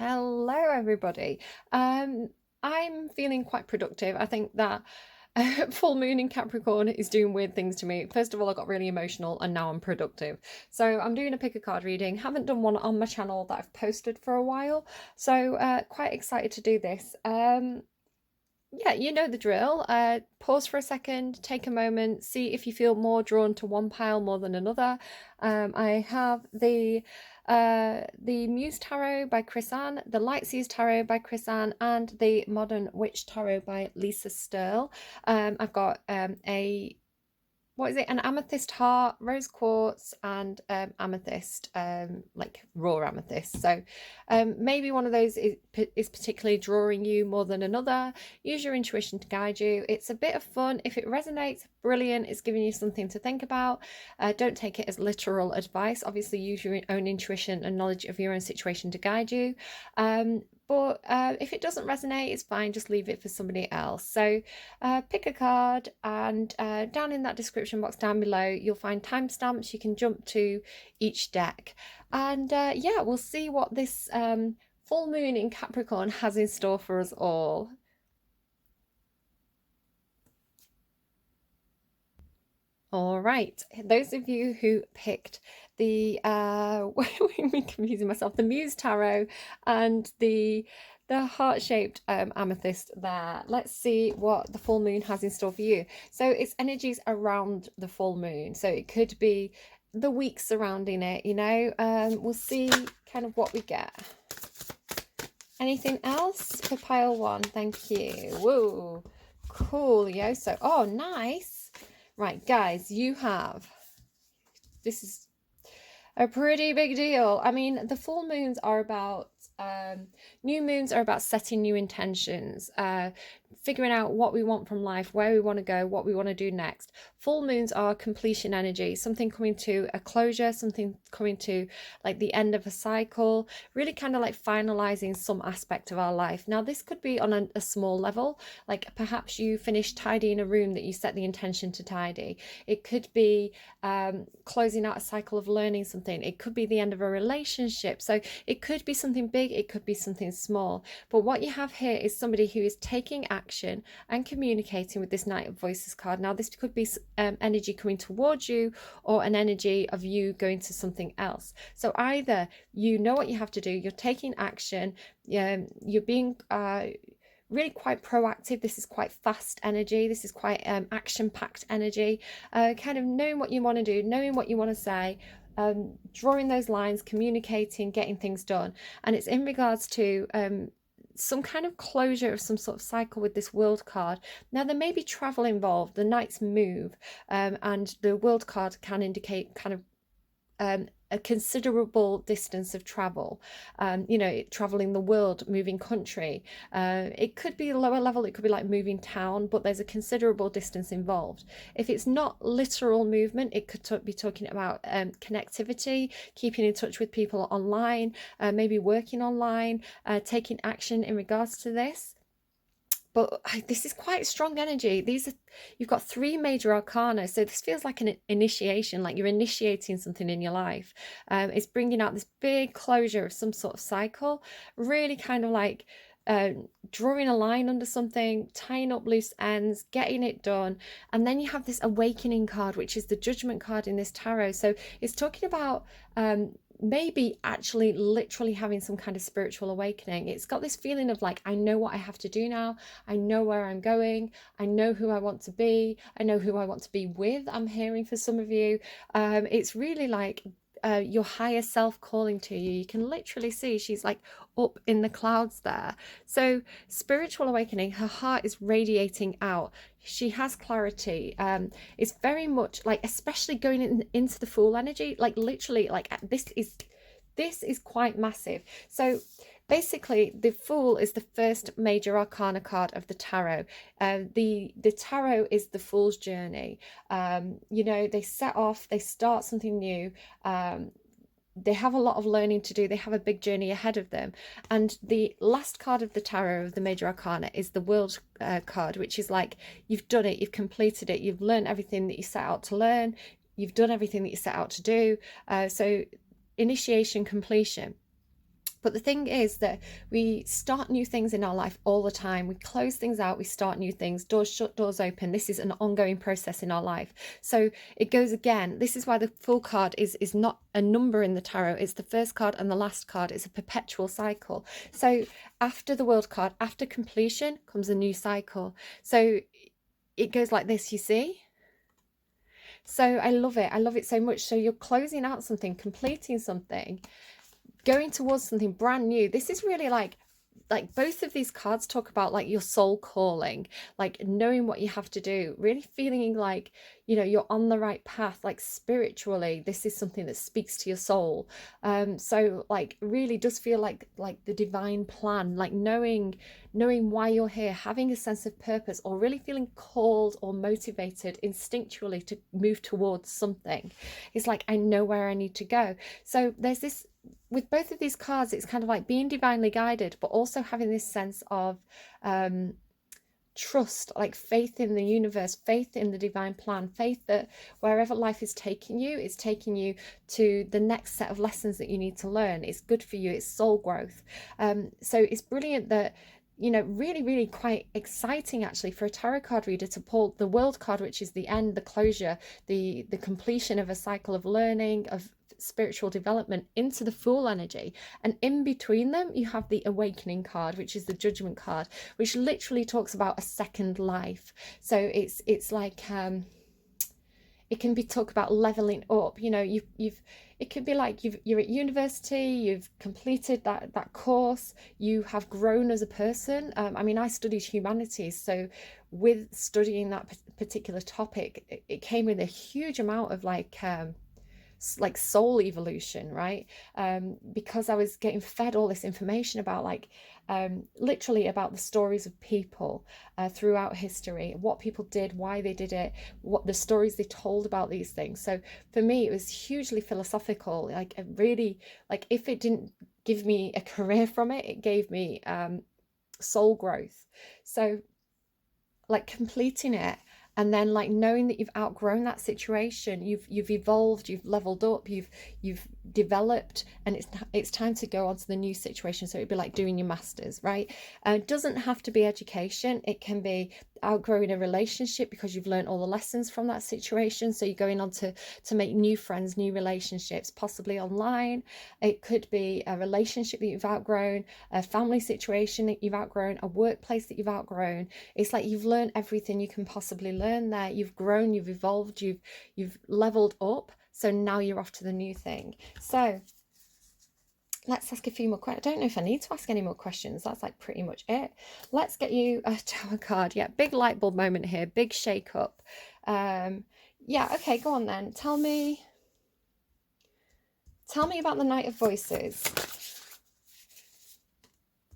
Hello, everybody. I'm feeling quite productive. I think that full moon in Capricorn is doing weird things to me. First of all, I got really emotional and now I'm productive. So I'm doing a pick a card reading. Haven't done one on my channel that I've posted for a while. So quite excited to do this. Yeah, you know the drill. Pause for a second, take a moment, see if you feel more drawn to one pile more than another. I have the Muse Tarot by Chris Ann, the Lightseer Tarot by Chris Ann, and the Modern Witch Tarot by Lisa Stirl. I've got a what is it, an amethyst heart, rose quartz, and amethyst, like raw amethyst. So maybe one of those is particularly drawing you more than another. Use your intuition to guide you. It's a bit of fun. If it resonates, brilliant. It's giving you something to think about. Don't take it as literal advice. Obviously use your own intuition and knowledge of your own situation to guide you. But if it doesn't resonate, it's fine. Just leave it for somebody else. So pick a card, and down in that description box down below, you'll find timestamps. You can jump to each deck. And yeah, we'll see what this full moon in Capricorn has in store for us all. All right, those of you who picked the I'm confusing myself, the Muse Tarot and the heart-shaped amethyst there. Let's see what the full moon has in store for you. So it's energies around the full moon. So it could be the week surrounding it, you know. We'll see kind of what we get. Anything else for pile one? Thank you. Whoa, cool, yo. So, oh, nice. Right, guys, you have, this is a pretty big deal. I mean, the full moons are about, new moons are about setting new intentions, figuring out what we want from life, where we want to go, what we want to do next. Full moons are completion energy, something coming to a closure, something coming to like the end of a cycle, really kind of like finalizing some aspect of our life. Now, this could be on a small level, like perhaps you finished tidying a room that you set the intention to tidy. It could be closing out a cycle of learning something. It could be the end of a relationship. So it could be something big, it could be something small. But what you have here is somebody who is taking action and communicating with this Knight of Voices card. Now, this could be energy coming towards you or an energy of you going to something else. So either you know what you have to do, you're taking action, you're being really quite proactive. This is quite fast energy. This is quite action-packed energy. Kind of knowing what you want to do, knowing what you want to say, drawing those lines, communicating, getting things done. And it's in regards to some kind of closure of some sort of cycle with this world card. Now, there may be travel involved. The knights move, and the world card can indicate kind of a considerable distance of travel, you know, traveling the world, moving country. It could be a lower level, it could be like moving town, but there's a considerable distance involved. If it's not literal movement, it could be talking about connectivity, keeping in touch with people online, maybe working online, taking action in regards to this. But this is quite strong energy. You've got 3 major arcana, so this feels like an initiation, like you're initiating something in your life. It's bringing out this big closure of some sort of cycle, really kind of like drawing a line under something, tying up loose ends, getting it done. And then you have this awakening card, which is the judgment card in this tarot. So it's talking about maybe actually literally having some kind of spiritual awakening. It's got this feeling of like, I know what I have to do now. I know where I'm going. I know who I want to be. I know who I want to be with. I'm hearing for some of you. It's really like your higher self calling to you. You can literally see she's like up in the clouds there. So spiritual awakening, her heart is radiating out. She has clarity. It's very much like, especially going into the Fool energy, like literally like this is quite massive. So basically, the Fool is the first major arcana card of the tarot. The tarot is the Fool's journey. You know, they set off, they start something new. They have a lot of learning to do. They have a big journey ahead of them. And the last card of the tarot of the major arcana is the World card, which is like, you've done it, you've completed it, you've learned everything that you set out to learn, you've done everything that you set out to do. So initiation, completion. But the thing is that we start new things in our life all the time. We close things out, we start new things, doors shut, doors open. This is an ongoing process in our life. So it goes again. This is why the Fool card is not a number in the tarot. It's the first card and the last card. It's a perpetual cycle. So after the World card, after completion comes a new cycle. So it goes like this, you see? So I love it. I love it so much. So you're closing out something, completing something, going towards something brand new. This is really like both of these cards talk about like your soul calling, like knowing what you have to do, really feeling like, you know, you're on the right path, like spiritually. This is something that speaks to your soul. So like really does feel like the divine plan, like knowing why you're here, having a sense of purpose, or really feeling called or motivated instinctually to move towards something. It's like, I know where I need to go. So there's this, with both of these cards, it's kind of like being divinely guided, but also having this sense of trust, like faith in the universe, faith in the divine plan, faith that wherever life is taking you, it's taking you to the next set of lessons that you need to learn. It's good for you. It's soul growth. So it's brilliant that, you know, really, really quite exciting actually for a tarot card reader to pull the World card, which is the end, the closure, the completion of a cycle of learning, of spiritual development, into the Fool energy. And in between them you have the Awakening card, which is the Judgment card, which literally talks about a second life. So it's like it can be talk about leveling up. You know, you've it could be like you're at university, you've completed that course, you have grown as a person. I mean, I studied humanities, so with studying that particular topic, it came with a huge amount of like soul evolution, right? Because I was getting fed all this information about like literally about the stories of people throughout history, what people did, why they did it, what the stories they told about these things. So for me it was hugely philosophical, like it really, like if it didn't give me a career from it, it gave me soul growth. So like completing it, and then like knowing that you've outgrown that situation, you've evolved, you've leveled up, you've developed, and it's time to go on to the new situation. So it'd be like doing your masters, right? It doesn't have to be education. It can be outgrowing a relationship because you've learned all the lessons from that situation. So you're going on to make new friends, new relationships, possibly online. It could be a relationship that you've outgrown, a family situation that you've outgrown, a workplace that you've outgrown. It's like you've learned everything you can possibly learn there. You've grown, you've evolved, you've leveled up. So now you're off to the new thing. So let's ask a few more questions. I don't know if I need to ask any more questions. That's like pretty much it. Let's get you a Tower card. Yeah, big light bulb moment here. Big shake up. Yeah, okay, go on then. Tell me about the Knight of Voices.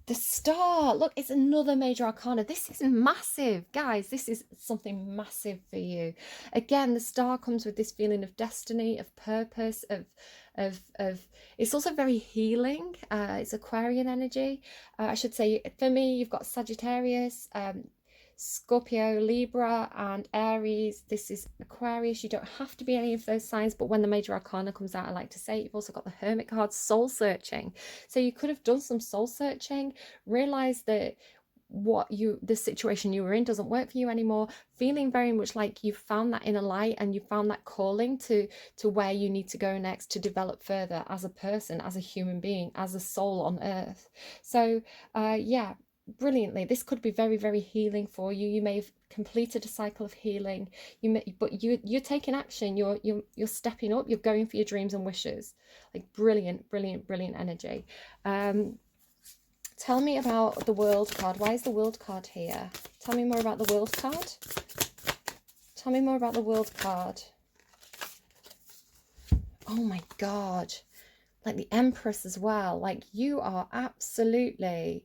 The Star. Look, it's another major arcana. This is massive, guys. This is something massive for you. Again, the Star comes with this feeling of destiny, of purpose, of it's also very healing. It's Aquarian energy. I should say, for me, you've got Sagittarius, Scorpio, Libra, and Aries. This is Aquarius. You don't have to be any of those signs, but when the major arcana comes out, I like to say you've also got the Hermit card, soul searching. So you could have done some soul searching, realized that the situation you were in doesn't work for you anymore, feeling very much like you've found that inner light and you found that calling to where you need to go next to develop further as a person, as a human being, as a soul on earth. So yeah, brilliantly, this could be very, very healing for you. You may have completed a cycle of healing, but you're taking action, you're stepping up, you're going for your dreams and wishes. Like brilliant energy. Tell me about the World card. Why is the World card here? Tell me more about the World card. Tell me more about the World card. Oh my God. Like the Empress as well. Like you are absolutely...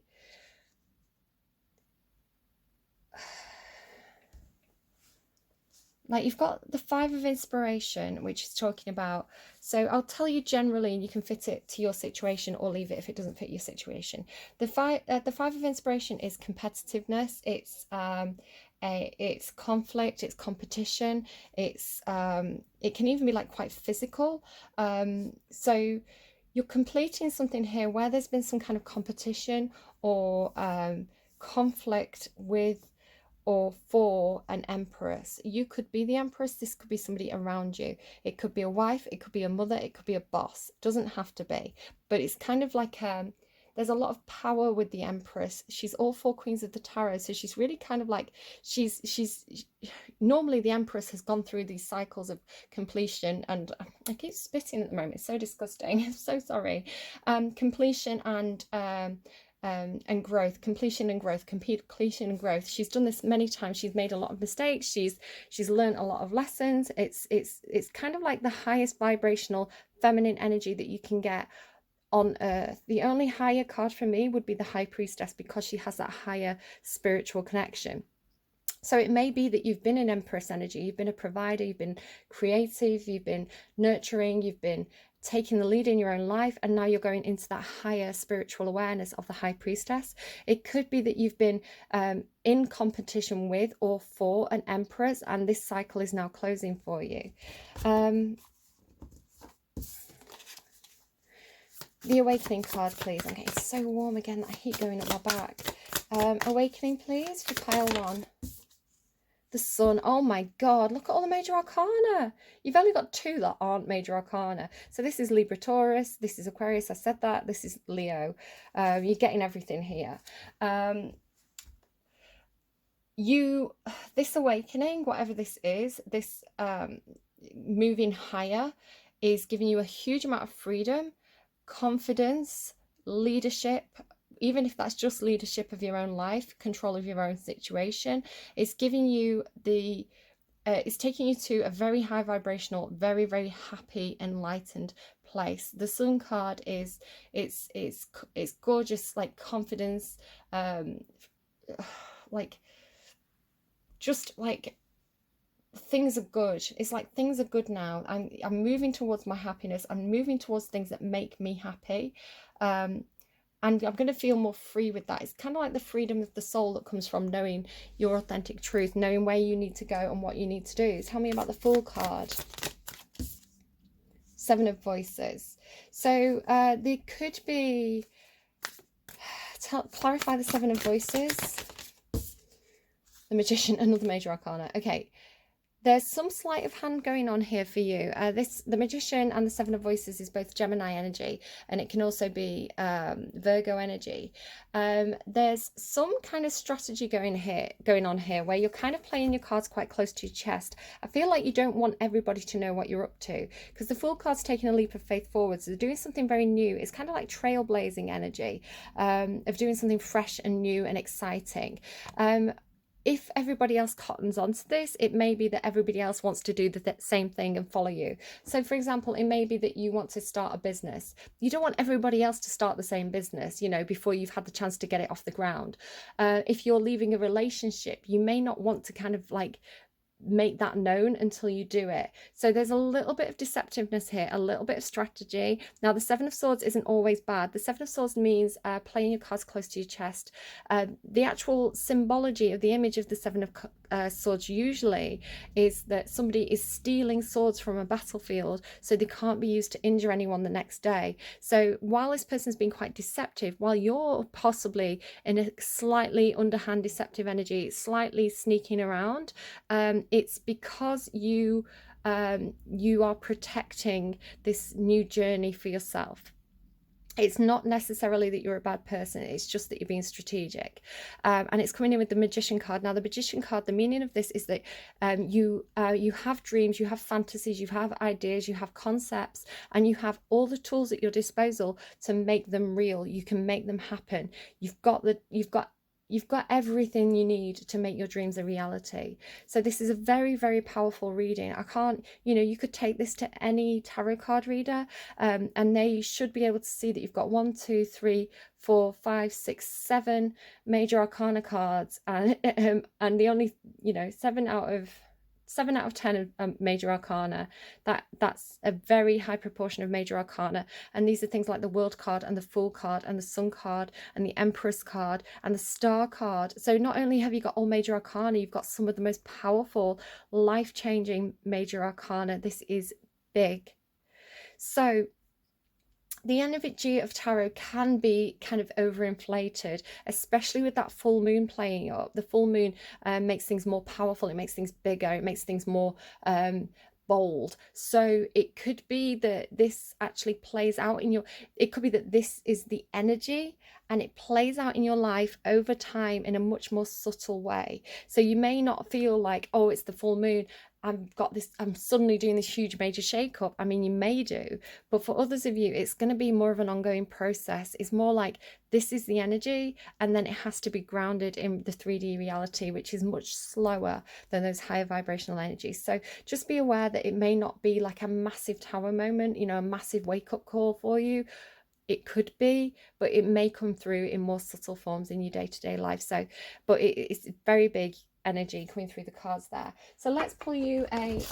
Like you've got the Five of Inspiration, which is talking about, so I'll tell you generally and you can fit it to your situation or leave it if it doesn't fit your situation. The Five of Inspiration is competitiveness, it's conflict, it's competition, it's it can even be like quite physical. So you're completing something here where there's been some kind of competition or conflict with or for an empress. You could be the empress, this could be somebody around you. It could be a wife, it could be a mother, it could be a boss. It doesn't have to be, but it's kind of like there's a lot of power with the empress. She's all four queens of the tarot, so she's really kind of like she's normally the empress has gone through these cycles of completion, and I keep spitting at the moment, it's so disgusting. I'm so sorry. Completion and growth, completion and growth, completion and growth. She's done this many times. She's made a lot of mistakes. She's learned a lot of lessons. It's kind of like the highest vibrational feminine energy that you can get on earth. The only higher card for me would be the High Priestess, because she has that higher spiritual connection. So it may be that you've been in Empress energy, you've been a provider, you've been creative, you've been nurturing, you've been taking the lead in your own life, and now you're going into that higher spiritual awareness of the High Priestess. It could be that you've been in competition with or for an Empress, and this cycle is now closing for you. The Awakening card, please. I'm getting so warm again that I keep going up my back. Awakening, please, for pile 1. The Sun. Oh my God, look at all the major arcana. You've only got 2 that aren't major arcana. So this is Libra Taurus, this is Aquarius, I said that, this is Leo. You're getting everything here. This awakening, whatever this is, this moving higher, is giving you a huge amount of freedom, confidence, leadership, even if that's just leadership of your own life, control of your own situation. It's giving you the it's taking you to a very high vibrational, very, very happy, enlightened place. The Sun card is it's gorgeous, like confidence, like just like things are good. It's like things are good now. I'm moving towards my happiness. I'm moving towards things that make me happy, and I'm going to feel more free with that. It's kind of like the freedom of the soul that comes from knowing your authentic truth, knowing where you need to go and what you need to do. Tell me about the Fool card. 7 of Voices. So there could be, clarify the 7 of Voices. The Magician, another major arcana. Okay. There's some sleight of hand going on here for you. The Magician and the 7 of Voices is both Gemini energy, and it can also be Virgo energy. There's some kind of strategy going on here where you're kind of playing your cards quite close to your chest. I feel like you don't want everybody to know what you're up to, because the Fool card's taking a leap of faith forwards. So they're doing something very new. It's kind of like trailblazing energy, of doing something fresh and new and exciting. If everybody else cottons onto this, it may be that everybody else wants to do the same thing and follow you. So for example, it may be that you want to start a business. You don't want everybody else to start the same business, you know, before you've had the chance to get it off the ground. If you're leaving a relationship, you may not want to kind of like make that known until you do it. So there's a little bit of deceptiveness here, a little bit of strategy. Now the 7 of Swords isn't always bad. The 7 of Swords means playing your cards close to your chest. The actual symbology of the image of the 7 of Swords usually is that somebody is stealing swords from a battlefield so they can't be used to injure anyone the next day. So while this person's been quite deceptive, while you're possibly in a slightly underhand deceptive energy, slightly sneaking around, it's because you are protecting this new journey for yourself. It's not necessarily that you're a bad person, it's just that you're being strategic. And it's coming in with the Magician card. Now the Magician card, the meaning of this is that you have dreams, you have fantasies, you have ideas, you have concepts, and you have all the tools at your disposal to make them real. You can make them happen. You've got everything you need to make your dreams a reality. So this is a very, very powerful reading. You could take this to any tarot card reader, and they should be able to see that you've got 1, 2, 3, 4, 5, 6, 7 major arcana cards, and the only 7 out of 10 of major arcana. That's a very high proportion of major arcana, and these are things like the World card and the Fool card and the Sun card and the Empress card and the Star card. So not only have you got all major arcana, you've got some of the most powerful, life-changing major arcana. This is big. So the energy of tarot can be kind of overinflated, especially with that full moon playing up. The full moon makes things more powerful, it makes things bigger, it makes things more bold. So it could be that this actually plays out in your, it could be that this is the energy and it plays out in your life over time in a much more subtle way. So you may not feel like, oh, it's the full moon, I'm suddenly doing this huge major shake up. I mean, you may do, but for others of you, it's going to be more of an ongoing process. It's more like this is the energy, and then it has to be grounded in the 3D reality, which is much slower than those higher vibrational energies. So just be aware that it may not be like a massive tower moment, you know, a massive wake up call for you. It could be, but it may come through in more subtle forms in your day-to-day life. So, but it's very big energy coming through the cards there. So let's pull you a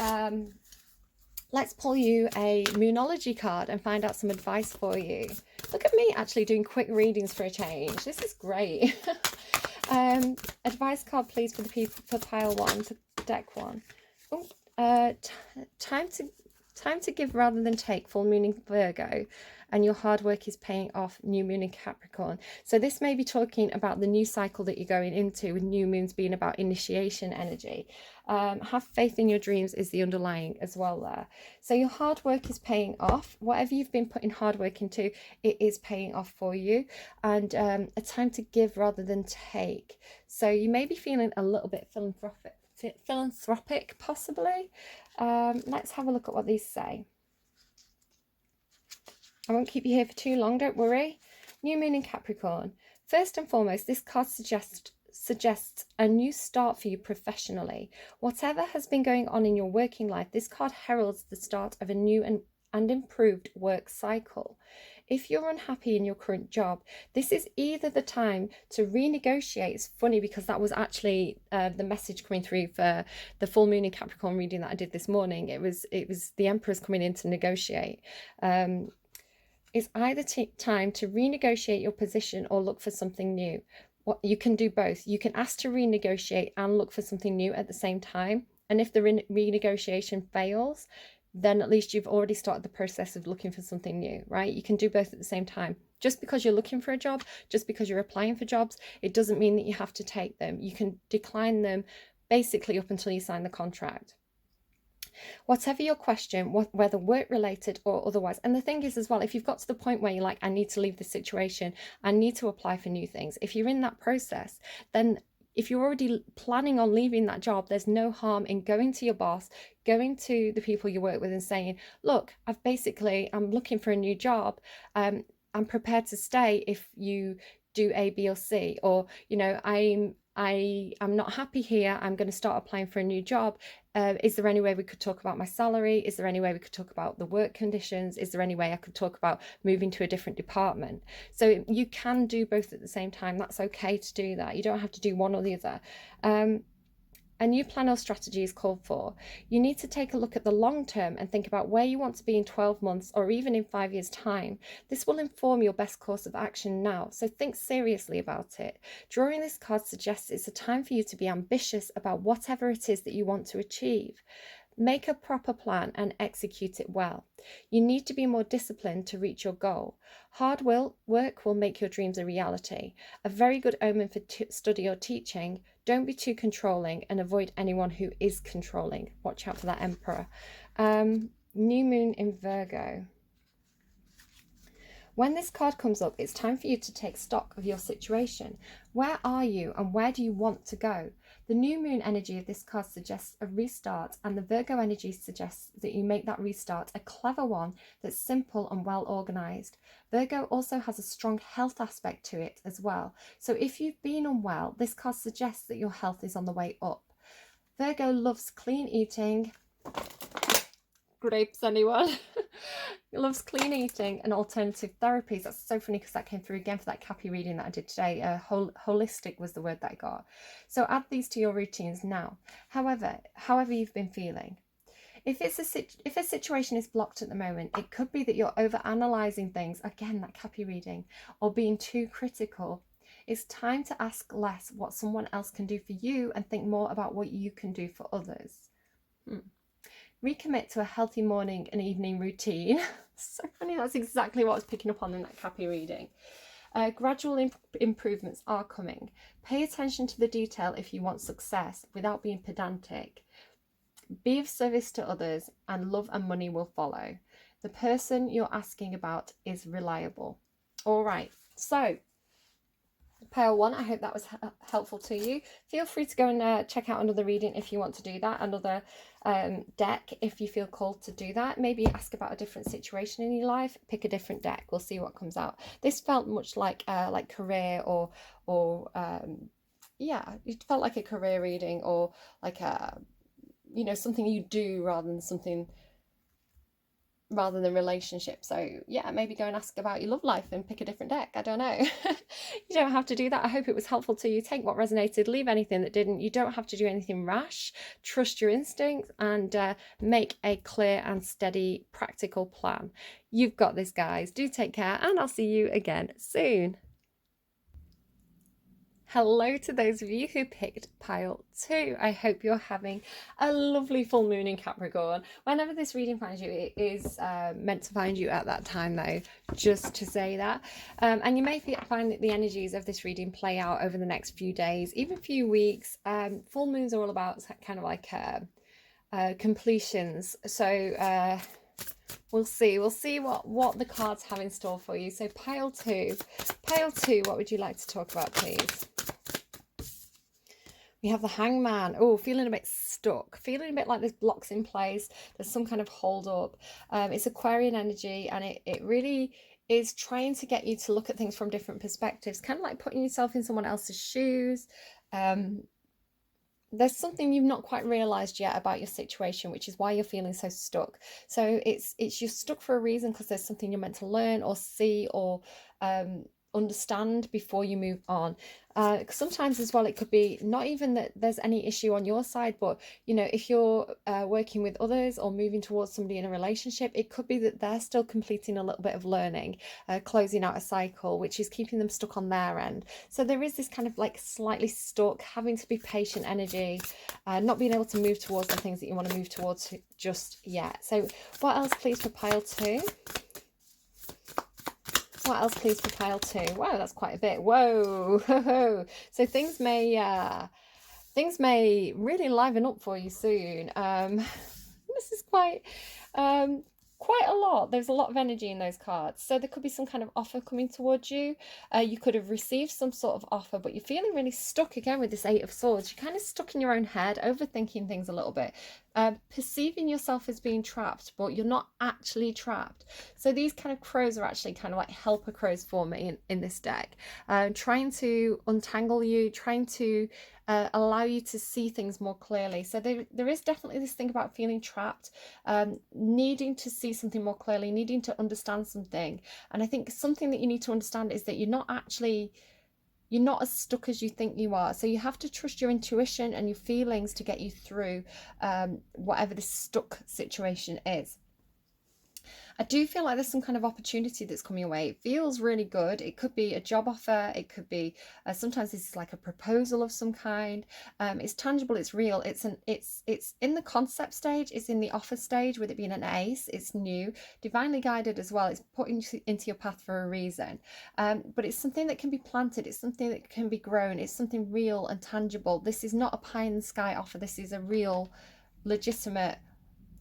Moonology card and find out some advice for you. Look at me actually doing quick readings for a change. This is great. Advice card, please, for the people for pile one, for deck one. Oh, time to give rather than take. Full moon in Virgo, and your hard work is paying off. New moon in Capricorn. So this may be talking about the new cycle that you're going into, with new moons being about initiation energy. Have faith in your dreams is the underlying as well there. So your hard work is paying off. Whatever you've been putting hard work into, it is paying off for you. And a time to give rather than take. So you may be feeling a little bit philanthropic possibly. Let's have a look at what these say. I won't keep you here for too long, don't worry. New moon in Capricorn. First and foremost, this card suggests a new start for you professionally. Whatever has been going on in your working life, this card heralds the start of a new and improved work cycle. If you're unhappy in your current job, this is either the time to renegotiate. It's funny because that was actually the message coming through for the full moon in Capricorn reading that I did this morning. It was the Emperor's coming in to negotiate. It's either time to renegotiate your position or look for something new. You can do both. You can ask to renegotiate and look for something new at the same time. And if the renegotiation fails, then at least you've already started the process of looking for something new, right? You can do both at the same time. Just because you're looking for a job, just because you're applying for jobs, it doesn't mean that you have to take them. You can decline them basically up until you sign the contract. Whatever your question, whether work related or otherwise. And the thing is as well, if you've got to the point where you're like, I need to leave this situation, I need to apply for new things. If you're in that process, then if you're already planning on leaving that job, there's no harm in going to your boss, going to the people you work with and saying, look, I'm looking for a new job. I'm prepared to stay if you do A, B, or C, or, you know, I'm not happy here. I'm going to start applying for a new job. Is there any way we could talk about my salary? Is there any way we could talk about the work conditions? Is there any way I could talk about moving to a different department? So you can do both at the same time. That's okay to do that. You don't have to do one or the other. A new plan or strategy is called for. You need to take a look at the long term and think about where you want to be in 12 months or even in 5 years' time. This will inform your best course of action now, so think seriously about it. Drawing this card suggests it's a time for you to be ambitious about whatever it is that you want to achieve. Make a proper plan and execute it well. You need to be more disciplined to reach your goal. Hard work will make your dreams a reality. A very good omen for study or teaching. Don't be too controlling and avoid anyone who is controlling. Watch out for that Emperor. New moon in Virgo. When this card comes up, it's time for you to take stock of your situation. Where are you and where do you want to go? The new moon energy of this card suggests a restart, and the Virgo energy suggests that you make that restart a clever one that's simple and well organized. Virgo also has a strong health aspect to it as well. So if you've been unwell, this card suggests that your health is on the way up. Virgo loves clean eating. Grapes, anyone? He loves clean eating and alternative therapies. That's so funny because that came through again for that Cappy reading that I did today. Holistic was the word that I got. So add these to your routines now. However you've been feeling. If a situation is blocked at the moment, it could be that you're over-analysing things, again, that Cappy reading, or being too critical. It's time to ask less what someone else can do for you and think more about what you can do for others. Recommit to a healthy morning and evening routine. So funny, that's exactly what I was picking up on in that Cappy reading. Gradual improvements are coming. Pay attention to the detail if you want success without being pedantic. Be of service to others, and love and money will follow. The person you're asking about is reliable. All right, so pile one, I hope that was helpful to you. Feel free to go and check out another reading if you want to do that, another deck if you feel called to do that. Maybe ask about a different situation in your life, pick a different deck, we'll see what comes out. This felt much like career or yeah, it felt like a career reading, or like a, you know, something you do rather than relationship. So yeah, maybe go and ask about your love life and pick a different deck. I don't know. You don't have to do that. I hope it was helpful to you. Take what resonated, leave anything that didn't. You don't have to do anything rash. Trust your instincts and make a clear and steady practical plan. You've got this, guys. Do take care, and I'll see you again soon. Hello to those of you who picked pile 2. I hope you're having a lovely full moon in Capricorn. Whenever this reading finds you, it is meant to find you at that time, though, just to say that. And you may find that the energies of this reading play out over the next few days, even few weeks. Full moons are all about kind of like completions. So we'll see what the cards have in store for you. So pile 2, what would you like to talk about, please? We have the Hangman. Oh, feeling a bit stuck, feeling a bit like there's blocks in place, there's some kind of hold up. It's Aquarian energy, and it really is trying to get you to look at things from different perspectives, kind of like putting yourself in someone else's shoes. There's something you've not quite realized yet about your situation, which is why you're feeling so stuck. So it's you're stuck for a reason, because there's something you're meant to learn or see or understand before you move on. Sometimes as well, it could be not even that there's any issue on your side, but you know, if you're working with others or moving towards somebody in a relationship, it could be that they're still completing a little bit of learning, closing out a cycle, which is keeping them stuck on their end. So there is this kind of like slightly stuck, having to be patient energy, not being able to move towards the things that you want to move towards just yet. So what else, please, for pile 2? What else, please, for pile 2? Wow, that's quite a bit. Whoa. So things may really liven up for you soon. This is quite a lot. There's a lot of energy in those cards. So there could be some kind of offer coming towards you. You could have received some sort of offer, but you're feeling really stuck again with this 8 of Swords. You're kind of stuck in your own head, overthinking things a little bit, perceiving yourself as being trapped, but you're not actually trapped. So these kind of crows are actually kind of like helper crows for me in this deck, trying to untangle you, trying to allow you to see things more clearly. So there is definitely this thing about feeling trapped, needing to see something more clearly, needing to understand something. And I think something that you need to understand is that you're not as stuck as you think you are. So you have to trust your intuition and your feelings to get you through whatever this stuck situation is. I do feel like there's some kind of opportunity that's coming your way. It feels really good. It could be a job offer. It could be sometimes this is like a proposal of some kind. It's tangible. It's real. It's in the concept stage. It's in the offer stage, with it being an ace. It's new, divinely guided as well. It's put into your path for a reason. But it's something that can be planted. It's something that can be grown. It's something real and tangible. This is not a pie in the sky offer. This is a real, legitimate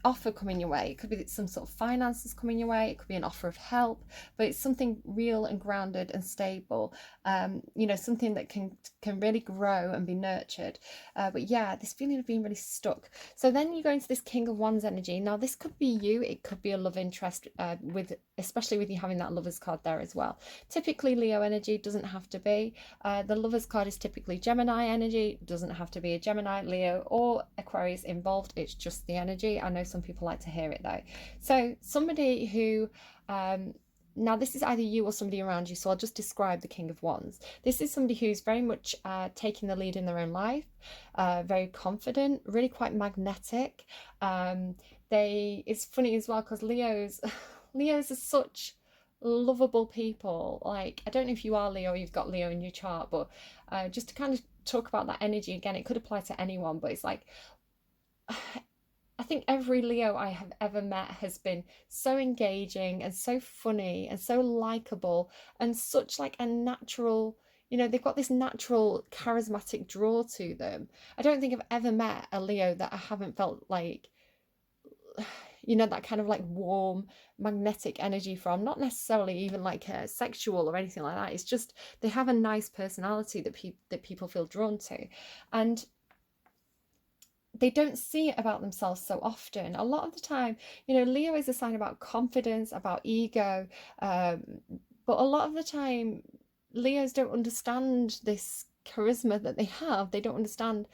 offer coming your way. It could be some sort of finances coming your way. It could be an offer of help, but it's something real and grounded and stable. You know, something that can really grow and be nurtured. But yeah, this feeling of being really stuck. So then you go into this King of Wands energy. Now this could be you. It could be a love interest, especially with you having that Lovers card there as well. Typically Leo energy, doesn't have to be. The Lovers card is typically Gemini energy, doesn't have to be a Gemini, Leo or Aquarius involved. It's just the energy. I know some people like to hear it though. So somebody who now this is either you or somebody around you, so I'll just describe the King of Wands. This is somebody who's very much taking the lead in their own life, very confident, really quite magnetic. It's funny as well because Leos are such lovable people. Like, I don't know if you are Leo or you've got Leo in your chart, but just to kind of talk about that energy again, it could apply to anyone, but it's like I think every Leo I have ever met has been so engaging and so funny and so likable and such like a natural, they've got this natural charismatic draw to them. I don't think I've ever met a Leo that I haven't felt like, that kind of like warm magnetic energy from, not necessarily even like sexual or anything like that. It's just they have a nice personality that people feel drawn to, and they don't see it about themselves so often. A lot of the time, Leo is a sign about confidence, about ego, um, but a lot of the time, Leos don't understand this charisma that they have. They don't understand.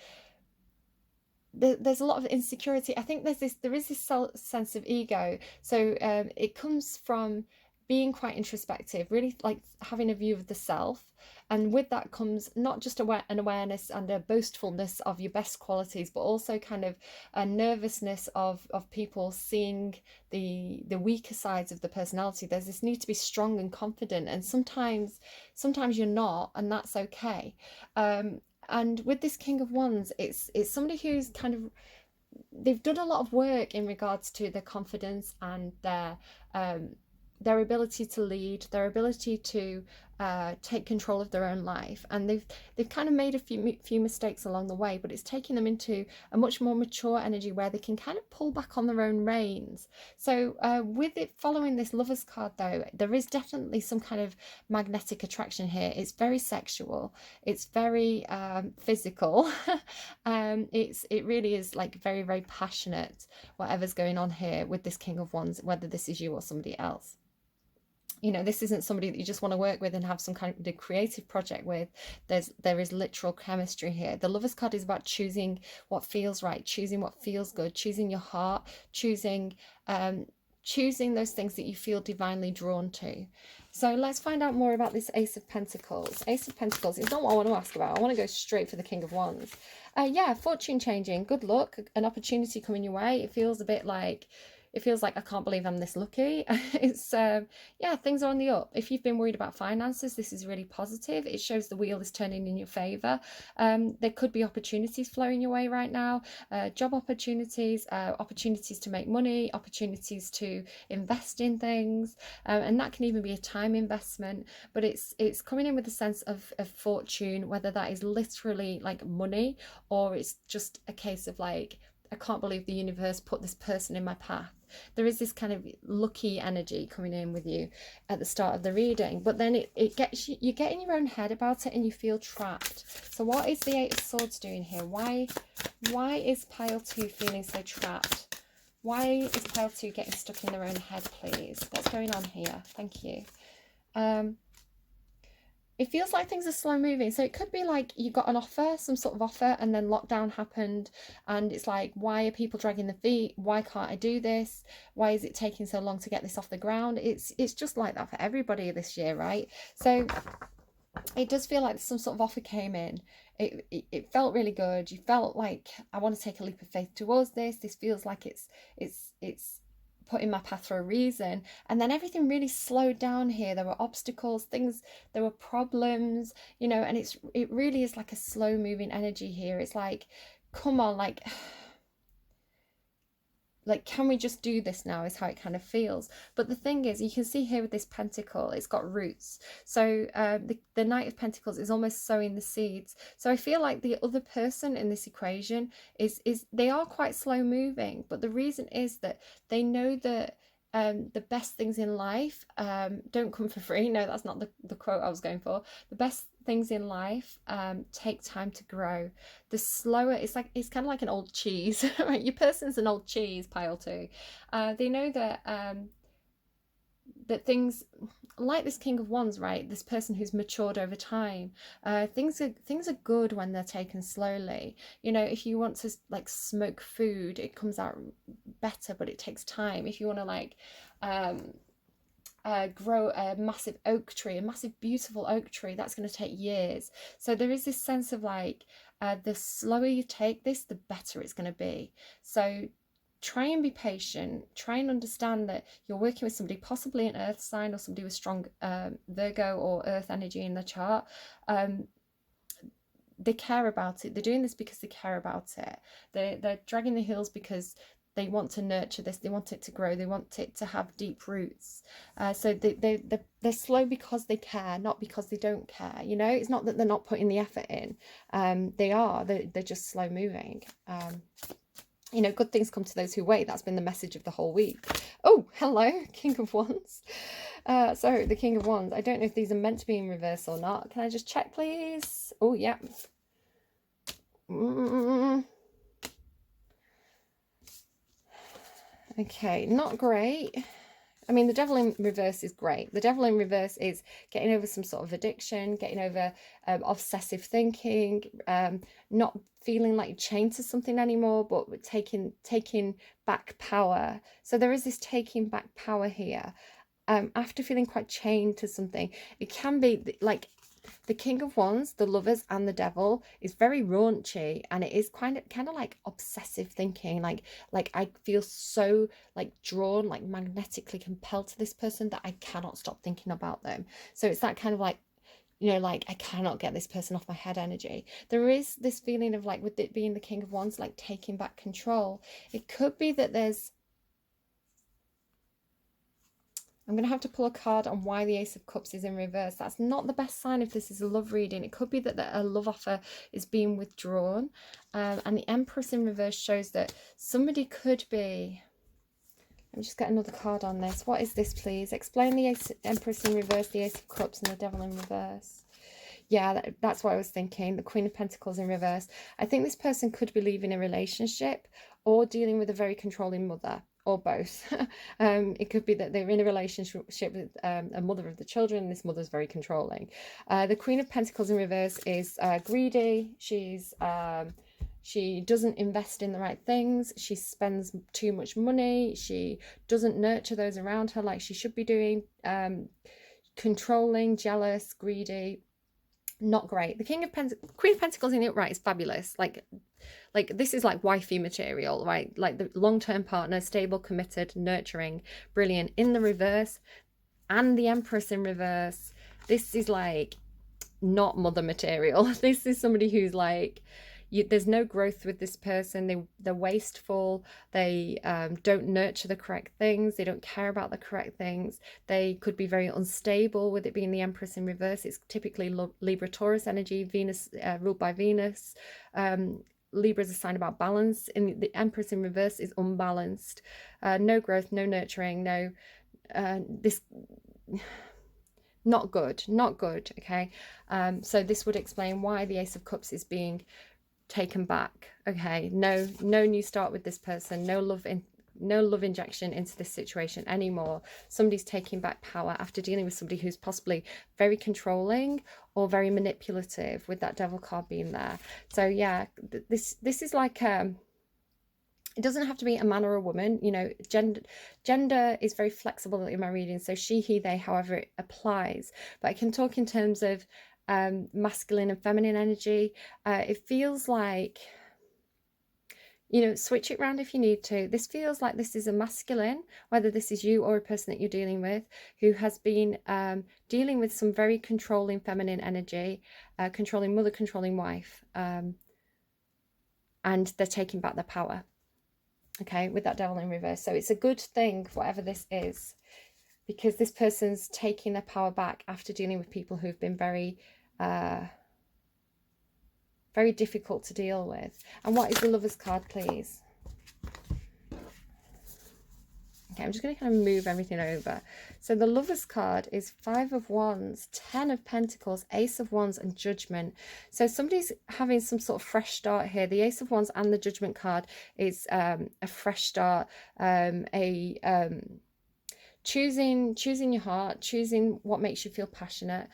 There's a lot of insecurity. I think there is this sense of ego. So it comes from being quite introspective, really like having a view of the self. And with that comes not just an awareness and a boastfulness of your best qualities, but also kind of a nervousness of people seeing the weaker sides of the personality. There's this need to be strong and confident, and sometimes you're not, and that's okay. And with this King of Wands, it's somebody who's kind of, they've done a lot of work in regards to their confidence and their ability to lead, their ability to take control of their own life, and they've kind of made a few mistakes along the way, but it's taking them into a much more mature energy where they can kind of pull back on their own reins. So with it following this Lovers card, though, there is definitely some kind of magnetic attraction here. It's very sexual. It's very physical. It really is like very, very passionate. Whatever's going on here with this King of Wands, whether this is you or somebody else. This isn't somebody that you just want to work with and have some kind of creative project with. There is literal chemistry here. The Lovers card is about choosing what feels right, choosing what feels good, choosing your heart, choosing those things that you feel divinely drawn to. So let's find out more about this Ace of Pentacles. Ace of Pentacles is not what I want to ask about. I want to go straight for the King of Wands. Yeah, fortune changing, good luck, an opportunity coming your way. It feels like I can't believe I'm this lucky. It's yeah, things are on the up. If you've been worried about finances, this is really positive. It shows the wheel is turning in your favor. There could be opportunities flowing your way right now, job opportunities, opportunities to make money, opportunities to invest in things, and that can even be a time investment. But it's coming in with a sense of fortune, whether that is literally like money, or it's just a case of like, I can't believe the universe put this person in my path. There is this kind of lucky energy coming in with you at the start of the reading, but then it gets you get in your own head about it and you feel trapped. So what is the Eight of Swords doing here? Why is pile 2 feeling so trapped? Why is pile 2 getting stuck in their own head, please? What's going on here? Thank you. It feels like things are slow moving. So it could be like you got an offer, some sort of offer, and then lockdown happened. And it's like, why are people dragging their feet? Why can't I do this? Why is it taking so long to get this off the ground? It's just like that for everybody this year, right? So it does feel like some sort of offer came in. It felt really good. You felt like, I want to take a leap of faith towards this. This feels like it's put in my path for a reason, and then everything really slowed down here. There were obstacles, there were problems, and it really is like a slow moving energy here. It's like, come on, like can we just do this now, is how it kind of feels. But the thing is, you can see here with this pentacle, it's got roots. So the Knight of Pentacles is almost sowing the seeds. So I feel like the other person in this equation is they are quite slow moving, but the reason is that they know that the best things in life don't come for free. No, that's not the quote I was going for. The best things in life take time to grow. The slower, it's kind of like an old cheese, right? Your person's an old cheese, pile 2. They know that that things like this King of Wands, right? This person who's matured over time. Things are good when they're taken slowly. If you want to like smoke food, it comes out better, but it takes time. If you want to like grow a massive oak tree, a massive beautiful oak tree, that's going to take years. So there is this sense of like, the slower you take this, the better it's going to be. So try and be patient. Try and understand that you're working with somebody, possibly an earth sign or somebody with strong Virgo or earth energy in the chart. They care about it. They're doing this because they care about it. They're dragging the heels because they want to nurture this, they want it to grow, they want it to have deep roots. So they're slow because they care, not because they don't care. You know, it's not that they're not putting the effort in. They're just slow moving. You know, good things come to those who wait. That's been the message of the whole week. Oh, hello, King of Wands. So the King of Wands, I don't know if these are meant to be in reverse or not. Can I just check, please? Oh, yeah. Okay, not great. I mean, the Devil in reverse is great. The Devil in reverse is getting over some sort of addiction, getting over obsessive thinking, not feeling like you're chained to something anymore, but taking back power. So there is this taking back power here. After feeling quite chained to something, it can be like the King of Wands, the Lovers, and the Devil is very raunchy, and it is kind of like obsessive thinking. Like I feel so like drawn, like magnetically compelled to this person that I cannot stop thinking about them. So it's that kind of like, you know, like I cannot get this person off my head energy. There is this feeling of like, with it being the King of Wands, like taking back control. It could be that I'm going to have to pull a card on why the Ace of Cups is in reverse. That's not the best sign if this is a love reading. It could be that a love offer is being withdrawn. And the Empress in reverse shows that somebody could be... Let me just get another card on this. What is this, please? Explain the Empress in reverse, the Ace of Cups, and the Devil in reverse. Yeah, that's what I was thinking. The Queen of Pentacles in reverse. I think this person could be leaving a relationship or dealing with a very controlling mother, or both. It could be that they're in a relationship with a mother of the children, and this mother's very controlling. The Queen of Pentacles in reverse is greedy. She doesn't invest in the right things. She spends too much money. She doesn't nurture those around her like she should be doing. Controlling, jealous, greedy. Not great. The Queen of Pentacles in the upright is fabulous. Like this is like wifey material, right? Like the long-term partner, stable, committed, nurturing, brilliant. In the reverse, and the Empress in reverse, this is like not mother material. This is somebody who's like, there's no growth with this person. They're wasteful. They don't nurture the correct things. They don't care about the correct things. They could be very unstable with it being the Empress in reverse. It's typically Libra Taurus energy, Venus ruled by Venus. Libra is a sign about balance. In the Empress in reverse is unbalanced. No growth, no nurturing, no this. Not good, okay? So this would explain why the Ace of Cups is being taken back, okay? No new start with this person, no love injection into this situation anymore. Somebody's taking back power after dealing with somebody who's possibly very controlling or very manipulative, with that Devil card being there. So yeah, this is like it doesn't have to be a man or a woman, you know. Gender is very flexible in my reading, so she, he, they, however it applies. But I can talk in terms of masculine and feminine energy. It feels like, you know, switch it around if you need to. This feels like this is a masculine, whether this is you or a person that you're dealing with, who has been dealing with some very controlling feminine energy, controlling mother, controlling wife, and they're taking back their power. Okay, with that Devil in reverse. So it's a good thing, whatever this is, because this person's taking their power back after dealing with people who've been very very difficult to deal with. And what is the Lover's card, please? Okay, I'm just going to kind of move everything over. So the Lover's card is 5 of Wands, 10 of Pentacles, Ace of Wands, and Judgment. So somebody's having some sort of fresh start here. The Ace of Wands and the Judgment card is a fresh start, choosing your heart, choosing what makes you feel passionate,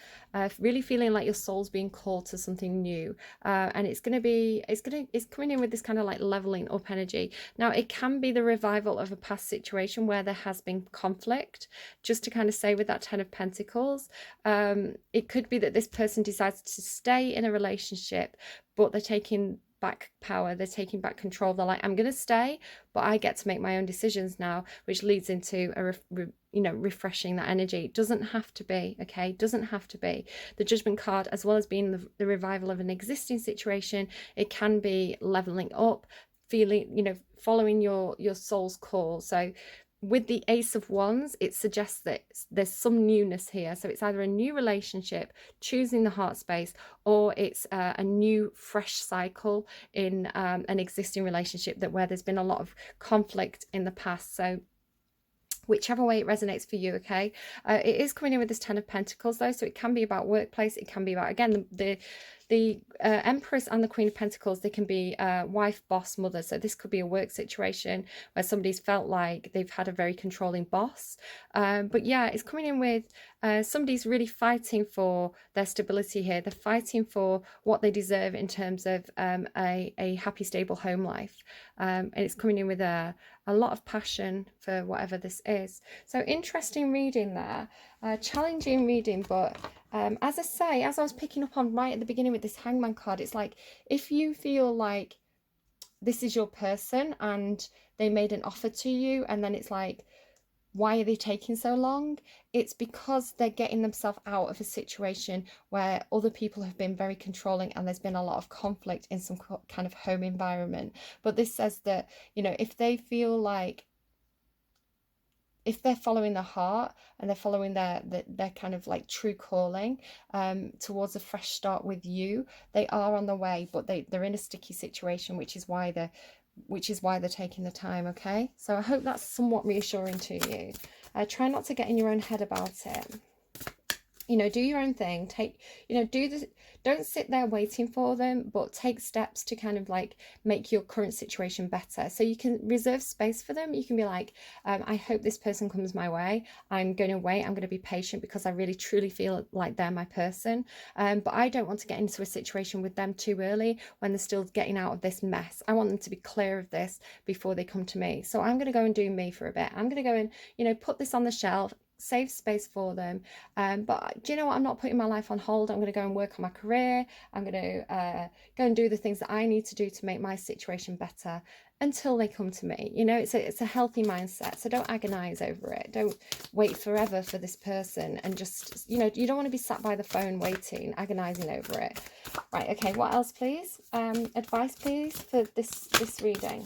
really feeling like your soul's being called to something new, and it's coming in with this kind of like leveling up energy. Now it can be the revival of a past situation where there has been conflict, just to kind of say with that 10 of Pentacles. It could be that this person decides to stay in a relationship, but they're taking back power, they're taking back control. They're like, I'm going to stay, but I get to make my own decisions now, which leads into refreshing that energy. It doesn't have to be, okay? Doesn't have to be. The Judgment card, as well as being the revival of an existing situation, it can be leveling up, feeling, you know, following your soul's call. So with the Ace of Wands, it suggests that there's some newness here. So it's either a new relationship, choosing the heart space, or it's a new fresh cycle in an existing relationship that where there's been a lot of conflict in the past. So whichever way it resonates for you, okay? It is coming in with this Ten of Pentacles though, so it can be about workplace, it can be about, again, the Empress and the Queen of Pentacles, they can be wife, boss, mother. So this could be a work situation where somebody's felt like they've had a very controlling boss. But yeah, it's coming in with somebody's really fighting for their stability here. They're fighting for what they deserve in terms of a happy, stable home life. And it's coming in with a lot of passion for whatever this is. So interesting reading there. Challenging reading, but as I say, as I was picking up on right at the beginning with this Hangman card, it's like, if you feel like this is your person and they made an offer to you, and then it's like, why are they taking so long? It's because they're getting themselves out of a situation where other people have been very controlling and there's been a lot of conflict in some kind of home environment. But this says that, you know, if they feel like, if they're following their heart and they're following their kind of like true calling towards a fresh start with you, they are on the way, but they're in a sticky situation, which is why they're taking the time. Okay, so I hope that's somewhat reassuring to you. Try not to get in your own head about it. You know, do your own thing. Take, you know, don't sit there waiting for them, but take steps to kind of like make your current situation better. So you can reserve space for them. You can be like, I hope this person comes my way. I'm going to wait. I'm going to be patient because I really truly feel like they're my person. But I don't want to get into a situation with them too early when they're still getting out of this mess. I want them to be clear of this before they come to me. So I'm going to go and do me for a bit. I'm going to go and, you know, put this on the shelf, save space for them. But do you know what? I'm not putting my life on hold. I'm going to go and work on my career. I'm going to go and do the things that I need to do to make my situation better until they come to me. You know, it's a healthy mindset. So don't agonize over it. Don't wait forever for this person, and just, you know, you don't want to be sat by the phone waiting, agonizing over it. Right, okay, what else please? Advice please for this reading.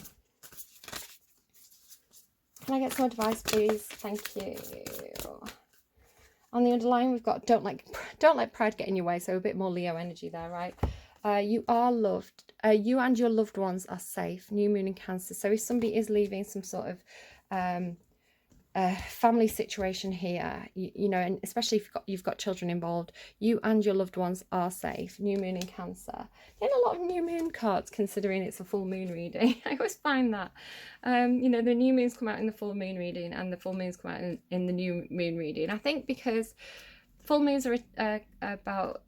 Can I get some advice, please? Thank you. On the underline, we've got don't let pride get in your way. So a bit more Leo energy there, right? You are loved. You and your loved ones are safe. New moon in Cancer. So if somebody is leaving some sort of family situation here, you know, and especially if you've got children involved, you and your loved ones are safe. New moon in Cancer. Getting a lot of new moon cards considering it's a full moon reading. I always find that you know, the new moons come out in the full moon reading and the full moons come out in the new moon reading. I think because full moons are about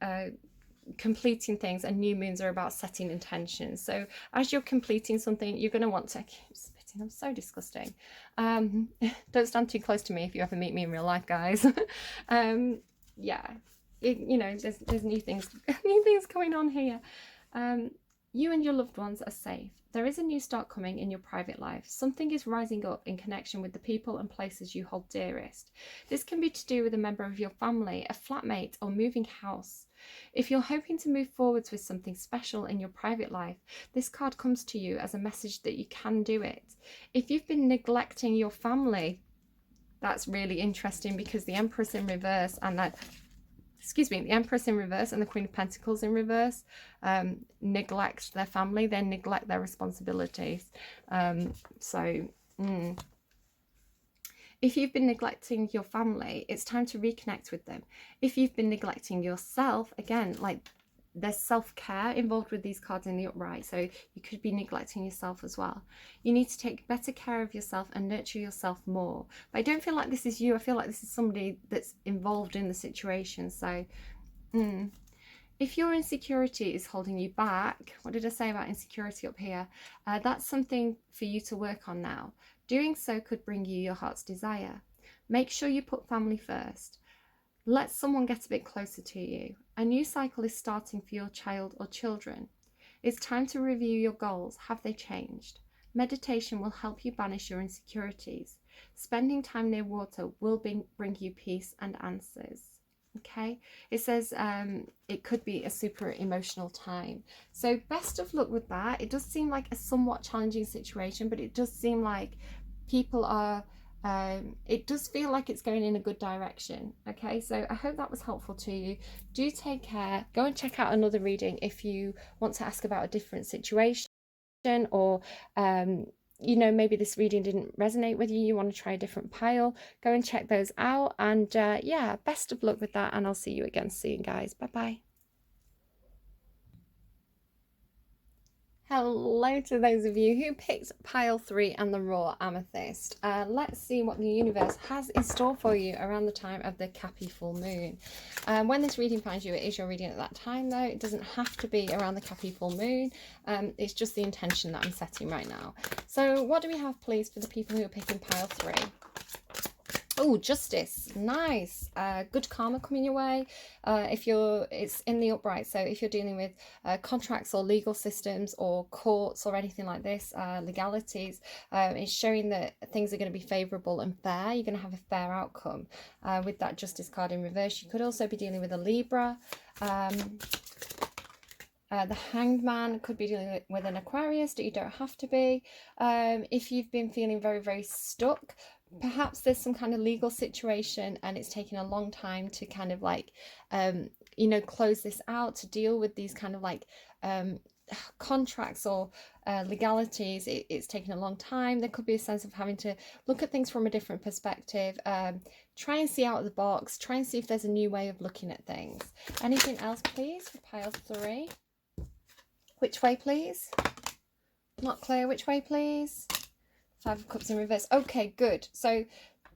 completing things, and new moons are about setting intentions. So as you're completing something, you're going to want to I'm so disgusting. Don't stand too close to me if you ever meet me in real life, guys. Yeah, you know, there's new things going on here. You and your loved ones are safe. There is a new start coming in your private life. Something is rising up in connection with the people and places you hold dearest. This can be to do with a member of your family, a flatmate, or moving house. If you're hoping to move forwards with something special in your private life, this card comes to you as a message that you can do it. If you've been neglecting your family, that's really interesting, because the Empress in reverse and the Empress in reverse and the Queen of Pentacles in reverse neglect their family, they neglect their responsibilities. If you've been neglecting your family, it's time to reconnect with them. If you've been neglecting yourself, again, like there's self-care involved with these cards in the upright, so you could be neglecting yourself as well. You need to take better care of yourself and nurture yourself more. But I don't feel like this is you. I feel like this is somebody that's involved in the situation. So if your insecurity is holding you back, what did I say about insecurity up here? That's something for you to work on now. Doing so could bring you your heart's desire. Make sure you put family first. Let someone get a bit closer to you. A new cycle is starting for your child or children. It's time to review your goals. Have they changed? Meditation will help you banish your insecurities. Spending time near water will bring you peace and answers. Okay, it says it could be a super emotional time. So best of luck with that. It does seem like a somewhat challenging situation, but it does seem like people are, it does feel like it's going in a good direction. Okay, so I hope that was helpful to you. Do take care. Go and check out another reading if you want to ask about a different situation, or you know, maybe this reading didn't resonate with you, you want to try a different pile. Go and check those out, and yeah, best of luck with that, and I'll see you again soon, guys. Bye bye. Hello to those of you who picked pile 3 and the raw amethyst. Let's see what the universe has in store for you around the time of the Cappy full moon. When this reading finds you, it is your reading at that time, though. It doesn't have to be around the Cappy full moon. It's just the intention that I'm setting right now. So what do we have, please, for the people who are picking pile 3? Oh, justice. Nice. Good karma coming your way. It's in the upright. So if you're dealing with contracts or legal systems or courts or anything like this, legalities, it's showing that things are going to be favourable and fair. You're going to have a fair outcome with that justice card in reverse. You could also be dealing with a Libra. The Hanged Man could be dealing with an Aquarius, but you don't have to be. If you've been feeling very, very stuck, perhaps there's some kind of legal situation and it's taking a long time to kind of like, you know, close this out, to deal with these kind of like contracts or legalities. It's taking a long time. There could be a sense of having to look at things from a different perspective, try and see out of the box, try and see if there's a new way of looking at things. Anything else, please, for pile 3? Which way, please? Not clear. Which way, please? 5 of Cups in reverse. Okay, good. So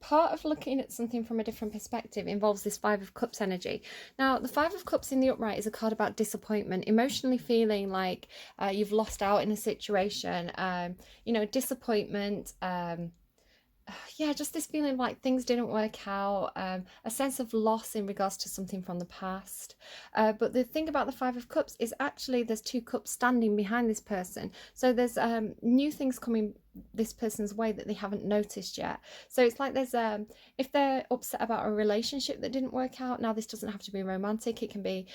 part of looking at something from a different perspective involves this 5 of Cups energy. Now, the 5 of Cups in the upright is a card about disappointment, emotionally feeling like you've lost out in a situation, you know, disappointment, yeah, just this feeling like things didn't work out, a sense of loss in regards to something from the past. But the thing about the 5 of Cups is actually there's 2 cups standing behind this person. So there's new things coming this person's way that they haven't noticed yet. So it's like there's if they're upset about a relationship that didn't work out, now this doesn't have to be romantic. It can be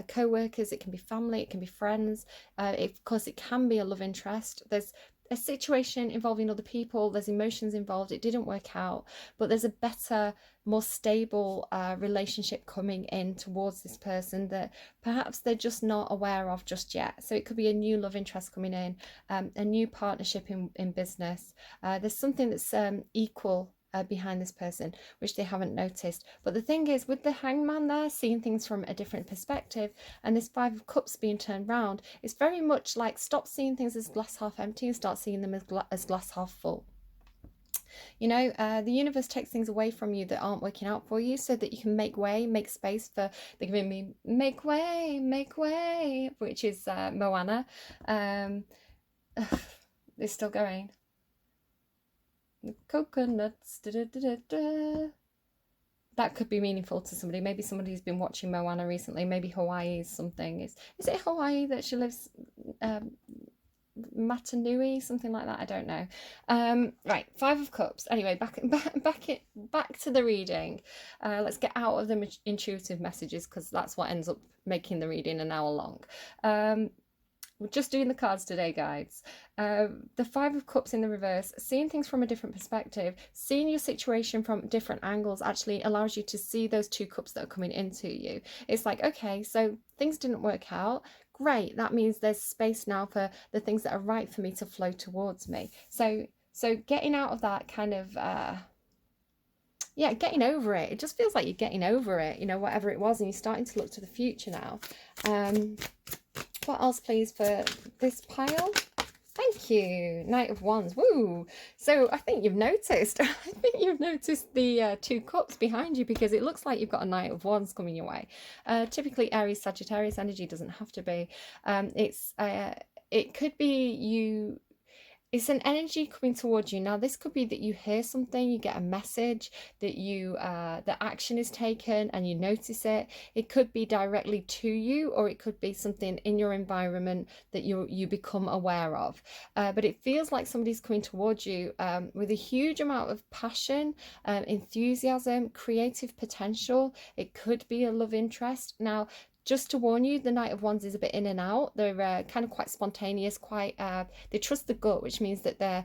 co-workers, it can be family, it can be friends. Of course, it can be a love interest. There's a situation involving other people, there's emotions involved, it didn't work out, but there's a better, more stable relationship coming in towards this person that perhaps they're just not aware of just yet. So it could be a new love interest coming in, a new partnership in business. There's something that's equal behind this person, which they haven't noticed. But the thing is, with the Hangman there, seeing things from a different perspective, and this 5 of Cups being turned round, it's very much like stop seeing things as glass half empty and start seeing them as glass half full. You know, the universe takes things away from you that aren't working out for you so that you can make way, make space for, they're giving me make way, which is Moana. It's still going. The coconuts, that could be meaningful to somebody. Maybe somebody's been watching Moana recently. Maybe Hawaii is something. Is it Hawaii that she lives? Matanui, something like that. I don't know. Right, 5 of Cups. Anyway, back to the reading. Let's get out of the intuitive messages, because that's what ends up making the reading an hour long. We're just doing the cards today, guys. The 5 of Cups in the reverse, seeing things from a different perspective, seeing your situation from different angles actually allows you to see those 2 cups that are coming into you. It's like, okay, so things didn't work out. Great, that means there's space now for the things that are right for me to flow towards me. So getting out of that kind of, yeah, getting over it. It just feels like you're getting over it, you know, whatever it was, and you're starting to look to the future now. What else, please, for this pile? Thank you. Knight of Wands. Woo! So I think you've noticed. I think you've noticed the 2 cups behind you, because it looks like you've got a Knight of Wands coming your way. Typically Aries, Sagittarius energy, doesn't have to be. It could be you it's an energy coming towards you. Now, this could be that you hear something, you get a message, that the action is taken and you notice it. It could be directly to you, or it could be something in your environment that you become aware of. But it feels like somebody's coming towards you with a huge amount of passion, enthusiasm, creative potential. It could be a love interest. Now, just to warn you, the Knight of Wands is a bit in and out. They're kind of quite spontaneous, quite they trust the gut, which means that they're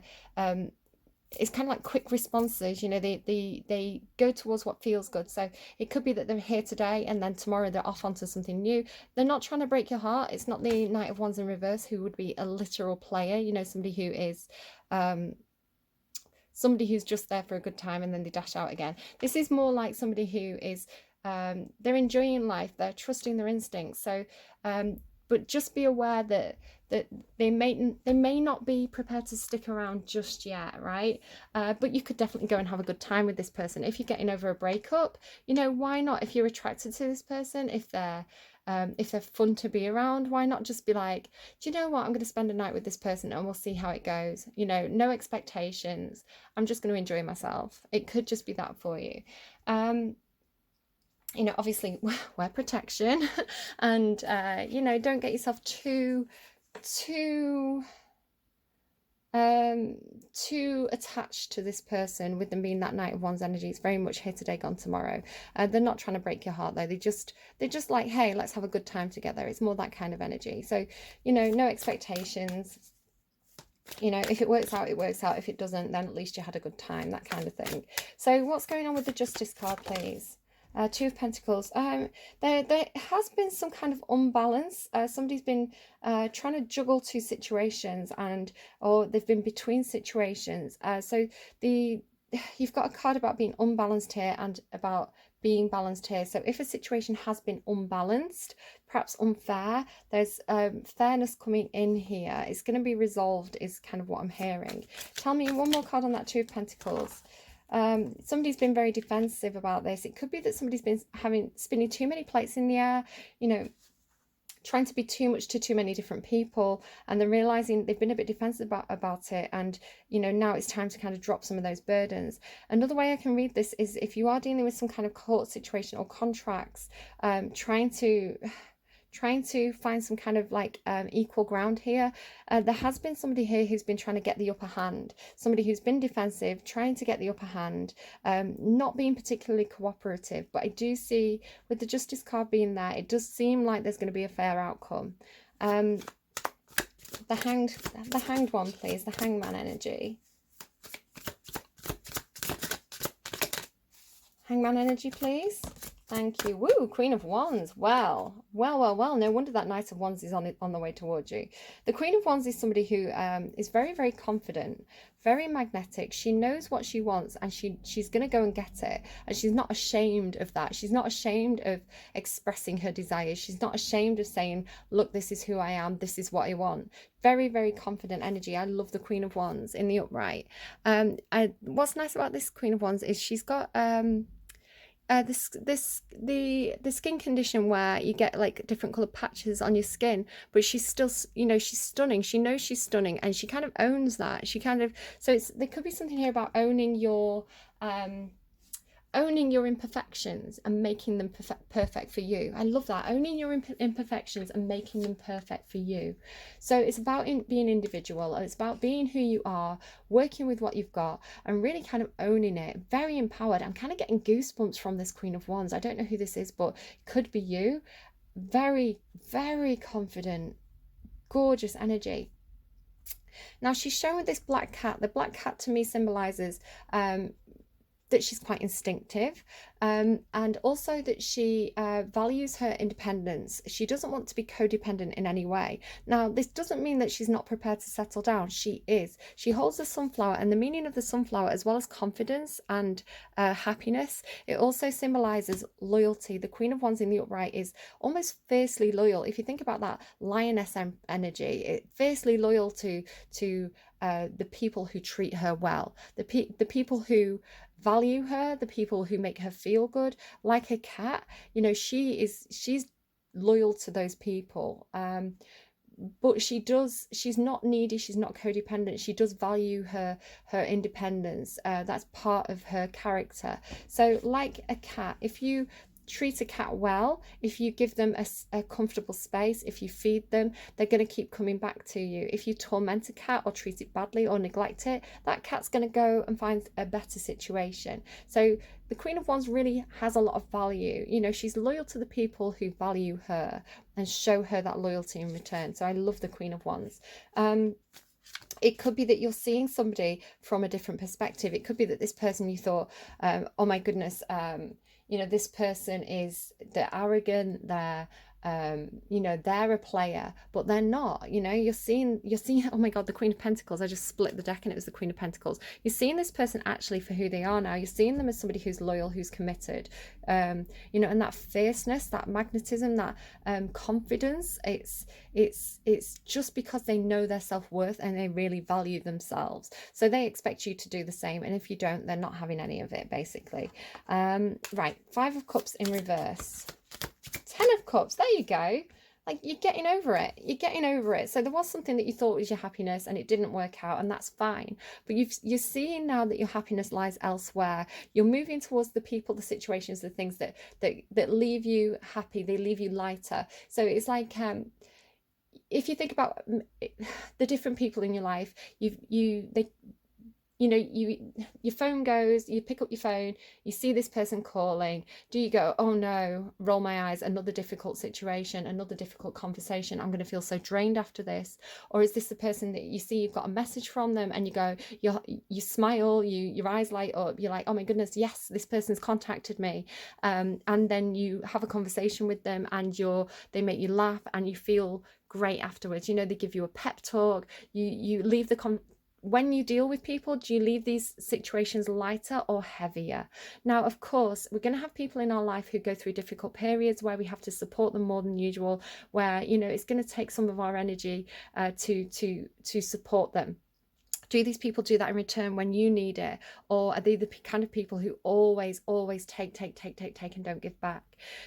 it's kind of like quick responses. You know, they go towards what feels good. So it could be that they're here today and then tomorrow they're off onto something new. They're not trying to break your heart. It's not the Knight of Wands in reverse, who would be a literal player, you know, somebody who is somebody who's just there for a good time and then they dash out again. This is more like somebody who is they're enjoying life, they're trusting their instincts. So but just be aware that they may not be prepared to stick around just yet, right? But you could definitely go and have a good time with this person. If you're getting over a breakup, you know, why not? If you're attracted to this person, if they're fun to be around, why not just be like, do you know what, I'm going to spend a night with this person and we'll see how it goes. You know, no expectations, I'm just going to enjoy myself. It could just be that for you. You know, obviously wear protection and you know, don't get yourself too attached to this person, with them being that Knight of Wands energy. It's very much here today, gone tomorrow. They're not trying to break your heart though. They're just like, hey, let's have a good time together. It's more that kind of energy. So, you know, no expectations. You know, if it works out, it works out. If it doesn't, then at least you had a good time, that kind of thing. So what's going on with the Justice card, please? Two of Pentacles. There has been some kind of unbalance. Somebody's been trying to juggle two situations, or they've been between situations. So you've got a card about being unbalanced here and about being balanced here. So if a situation has been unbalanced, perhaps unfair, there's fairness coming in here. It's going to be resolved, is kind of what I'm hearing. Tell me one more card on that Two of Pentacles. Somebody's been very defensive about this. It could be that somebody's been spinning too many plates in the air, you know, trying to be too much to too many different people, and they're realizing they've been a bit defensive about it, and you know, now it's time to kind of drop some of those burdens. Another way I can read this is if you are dealing with some kind of court situation or contracts, trying to find some kind of like equal ground here. There has been somebody here who's been trying to get the upper hand, somebody who's been defensive, trying to get the upper hand, not being particularly cooperative. But I do see, with the Justice card being there, it does seem like there's going to be a fair outcome. The hanged one, please. The Hangman energy. Hangman energy, please. Thank you. Woo, Queen of Wands. Well. No wonder that Knight of Wands is on the way towards you. The Queen of Wands is somebody who is very, very confident, very magnetic. She knows what she wants, and she's going to go and get it. And she's not ashamed of that. She's not ashamed of expressing her desires. She's not ashamed of saying, look, this is who I am. This is what I want. Very, very confident energy. I love the Queen of Wands in the upright. What's nice about this Queen of Wands is she's got the skin condition where you get like different colored patches on your skin, but she's still, you know, she's stunning. She knows she's stunning, and she kind of owns that. She kind of, so there could be something here about owning your imperfections and making them perfect for you. I love that. Owning your imperfections and making them perfect for you. So it's about being individual. It's about being who you are, working with what you've got, and really kind of owning it. Very empowered. I'm kind of getting goosebumps from this Queen of Wands. I don't know who this is, but it could be you. Very, very confident, gorgeous energy. Now she's shown with this black cat. The black cat to me symbolizes that she's quite instinctive, and also that she values her independence. She doesn't want to be codependent in any way. Now, this doesn't mean that she's not prepared to settle down. She is. She holds the sunflower, and the meaning of the sunflower, as well as confidence and happiness, it also symbolizes loyalty. The Queen of Wands in the upright is almost fiercely loyal. If you think about that lioness energy, fiercely loyal to the people who treat her well, the people who value her, the people who make her feel good. Like a cat, you know, she's loyal to those people. but she's not needy, she's not codependent, she does value her independence. That's part of her character. So like a cat, if you treat a cat well, if you give them a comfortable space, if you feed them, they're going to keep coming back to you. If you torment a cat or treat it badly or neglect it, that cat's going to go and find a better situation. So the Queen of Wands really has a lot of value. You know, she's loyal to the people who value her and show her that loyalty in return. So I love the Queen of Wands. It could be that you're seeing somebody from a different perspective. It could be that this person you thought, oh my goodness, you know, this person they're arrogant, you know, they're a player, but they're not. You know, you're seeing, oh my God, the Queen of Pentacles. I just split the deck and it was the Queen of Pentacles. You're seeing this person actually for who they are now. You're seeing them as somebody who's loyal, who's committed, you know, and that fierceness, that magnetism, that confidence, it's just because they know their self-worth and they really value themselves. So they expect you to do the same. And if you don't, they're not having any of it, basically. Right, Five of Cups in reverse. Ten of Cups, there you go. Like, you're getting over it. You're getting over it. So there was something that you thought was your happiness and it didn't work out, and that's fine. But you're seeing now that your happiness lies elsewhere. You're moving towards the people, the situations, the things that leave you happy. They leave you lighter. So it's like, if you think about the different people in your life, you know, your phone goes, you pick up your phone, you see this person calling. Do you go, oh no, roll my eyes, another difficult situation, another difficult conversation, I'm going to feel so drained after this? Or is this the person that you see, you've got a message from them and you go, you smile, your eyes light up, you're like, oh my goodness, yes, this person's contacted me. And then you have a conversation with them and they make you laugh and you feel great afterwards. You know, they give you a pep talk, you leave when you deal with people, do you leave these situations lighter or heavier? Now, of course, we're going to have people in our life who go through difficult periods where we have to support them more than usual, where, you know, it's going to take some of our energy to support them. Do these people do that in return when you need it? Or are they the kind of people who always take and don't give back?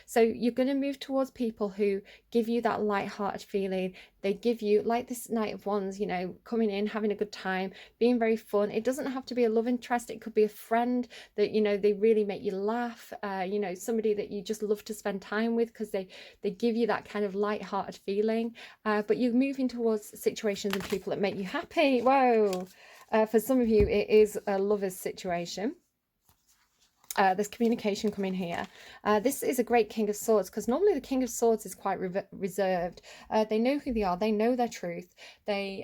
So you're going to move towards people who give you that light-hearted feeling. They give you, like this Knight of Wands, you know, coming in, having a good time, being very fun. It doesn't have to be a love interest. It could be a friend that, you know, they really make you laugh. You know, somebody that you just love to spend time with because they give you that kind of light-hearted feeling. But you're moving towards situations and people that make you happy. Whoa. For some of you, it is a lover's situation. There's communication coming here. This is a great King of Swords, because normally the King of Swords is quite reserved. They know who they are. They know their truth. They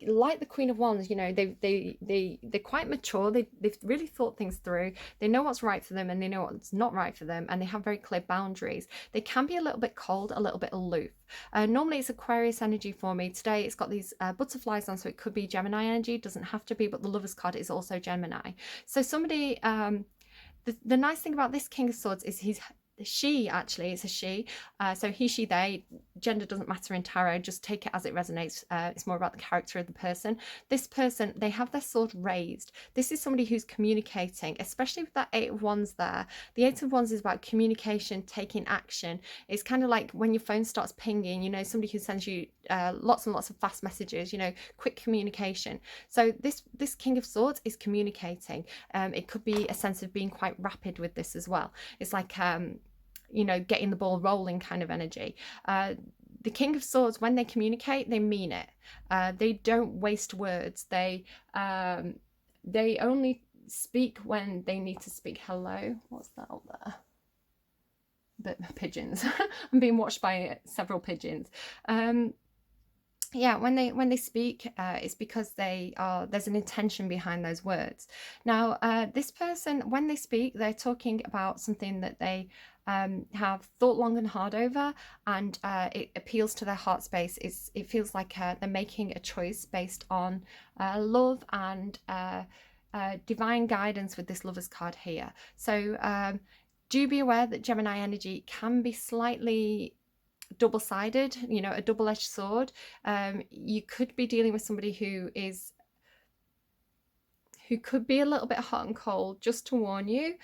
like the Queen of Wands, you know, they're quite mature. They've really thought things through. They know what's right for them and they know what's not right for them, and they have very clear boundaries. They can be a little bit cold, a little bit aloof. Normally it's Aquarius energy for me. Today it's got these butterflies on, so it could be Gemini energy. It doesn't have to be, but the Lover's card is also Gemini. So somebody, the nice thing about this King of Swords is she, actually, it's a she. So he, she, they, gender doesn't matter in tarot. Just take it as it resonates. It's more about the character of the person. This person, they have their sword raised. This is somebody who's communicating, especially with that Eight of Wands there. The Eight of Wands is about communication, taking action. It's kind of like when your phone starts pinging, you know, somebody who sends you lots and lots of fast messages, you know, quick communication. So this King of Swords is communicating. It could be a sense of being quite rapid with this as well. It's like, you know, getting the ball rolling kind of energy. The King of Swords, when they communicate, they mean it. They don't waste words. They only speak when they need to speak. Hello, what's that up there? The pigeons. I'm being watched by several pigeons. Yeah, when they speak, it's because there's an intention behind those words. Now, this person, when they speak, they're talking about something that they have thought long and hard over, and it appeals to their heart space. It feels like they're making a choice based on love and divine guidance with this Lover's card here. So do be aware that Gemini energy can be slightly double-sided, you know, a double-edged sword. You could be dealing with somebody who who could be a little bit hot and cold, just to warn you.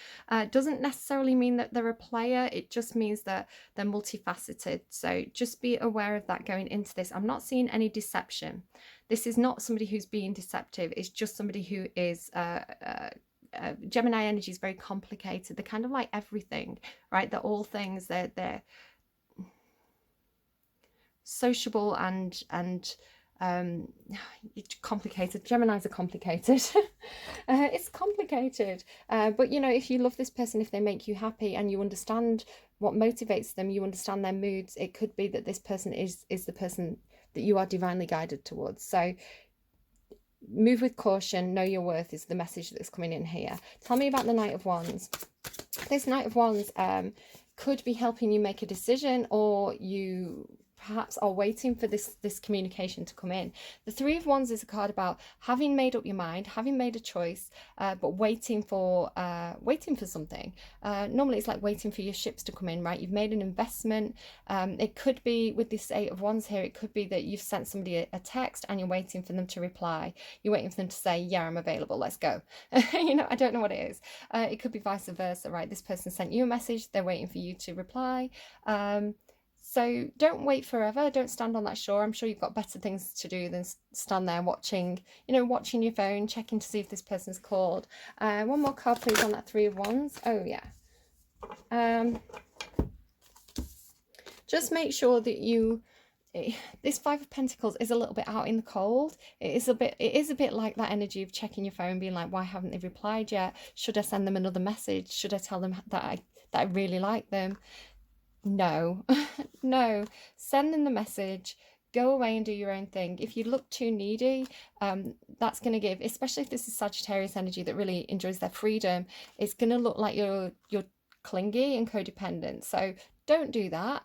Doesn't necessarily mean that they're a player. It just means that they're multifaceted. So just be aware of that going into this. I'm not seeing any deception. This is not somebody who's being deceptive. It's just somebody who is Gemini energy is very complicated. They're kind of like everything, right? They're all things. They're sociable and it's complicated. Geminis are complicated. It's complicated, but you know, if you love this person, if they make you happy and you understand what motivates them, you understand their moods, it could be that this person is the person that you are divinely guided towards. So move with caution, know your worth is the message that's coming in here. Tell me about the Knight of Wands. This Knight of Wands could be helping you make a decision, or you perhaps are waiting for this communication to come in. The Three of Wands is a card about having made up your mind, having made a choice, but waiting for something. Normally it's like waiting for your ships to come in, right? You've made an investment. It could be with this Eight of Wands here, it could be that you've sent somebody a text and you're waiting for them to reply. You're waiting for them to say, yeah, I'm available, let's go. You know, I don't know what it is. It could be vice versa, right? This person sent you a message, they're waiting for you to reply. So don't wait forever. Don't stand on that shore. I'm sure you've got better things to do than stand there watching, you know, watching your phone, checking to see if this person's called. One more card, please, on that Three of Wands. Oh, yeah. Just make sure that this Five of Pentacles is a little bit out in the cold. It is a bit like that energy of checking your phone, being like, why haven't they replied yet? Should I send them another message? Should I tell them that I really like them? No. No, send them the message, go away and do your own thing. If you look too needy, that's going to give, especially if this is Sagittarius energy that really enjoys their freedom, it's going to look like you're clingy and codependent. So don't do that.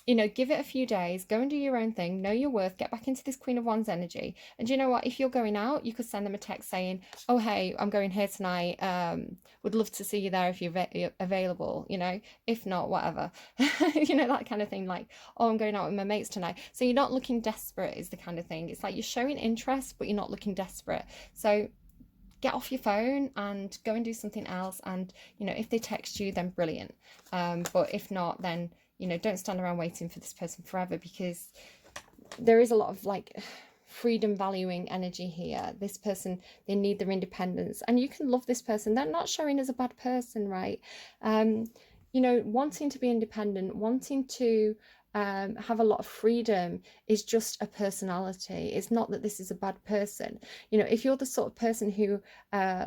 You know, give it a few days, go and do your own thing, know your worth, get back into this Queen of Wands energy. And you know what, if you're going out, you could send them a text saying, oh, hey, I'm going here tonight, would love to see you there if you're available, you know, if not, whatever. You know, that kind of thing, like, oh, I'm going out with my mates tonight. So you're not looking desperate is the kind of thing. It's like you're showing interest, but you're not looking desperate. So get off your phone and go and do something else. And, you know, if they text you, then brilliant. But if not, then, you know, don't stand around waiting for this person forever, because there is a lot of like freedom valuing energy here. This person, they need their independence, and you can love this person. They're not showing as a bad person, right? You know, wanting to be independent, wanting to have a lot of freedom is just a personality. It's not that this is a bad person. You know, if you're the sort of person who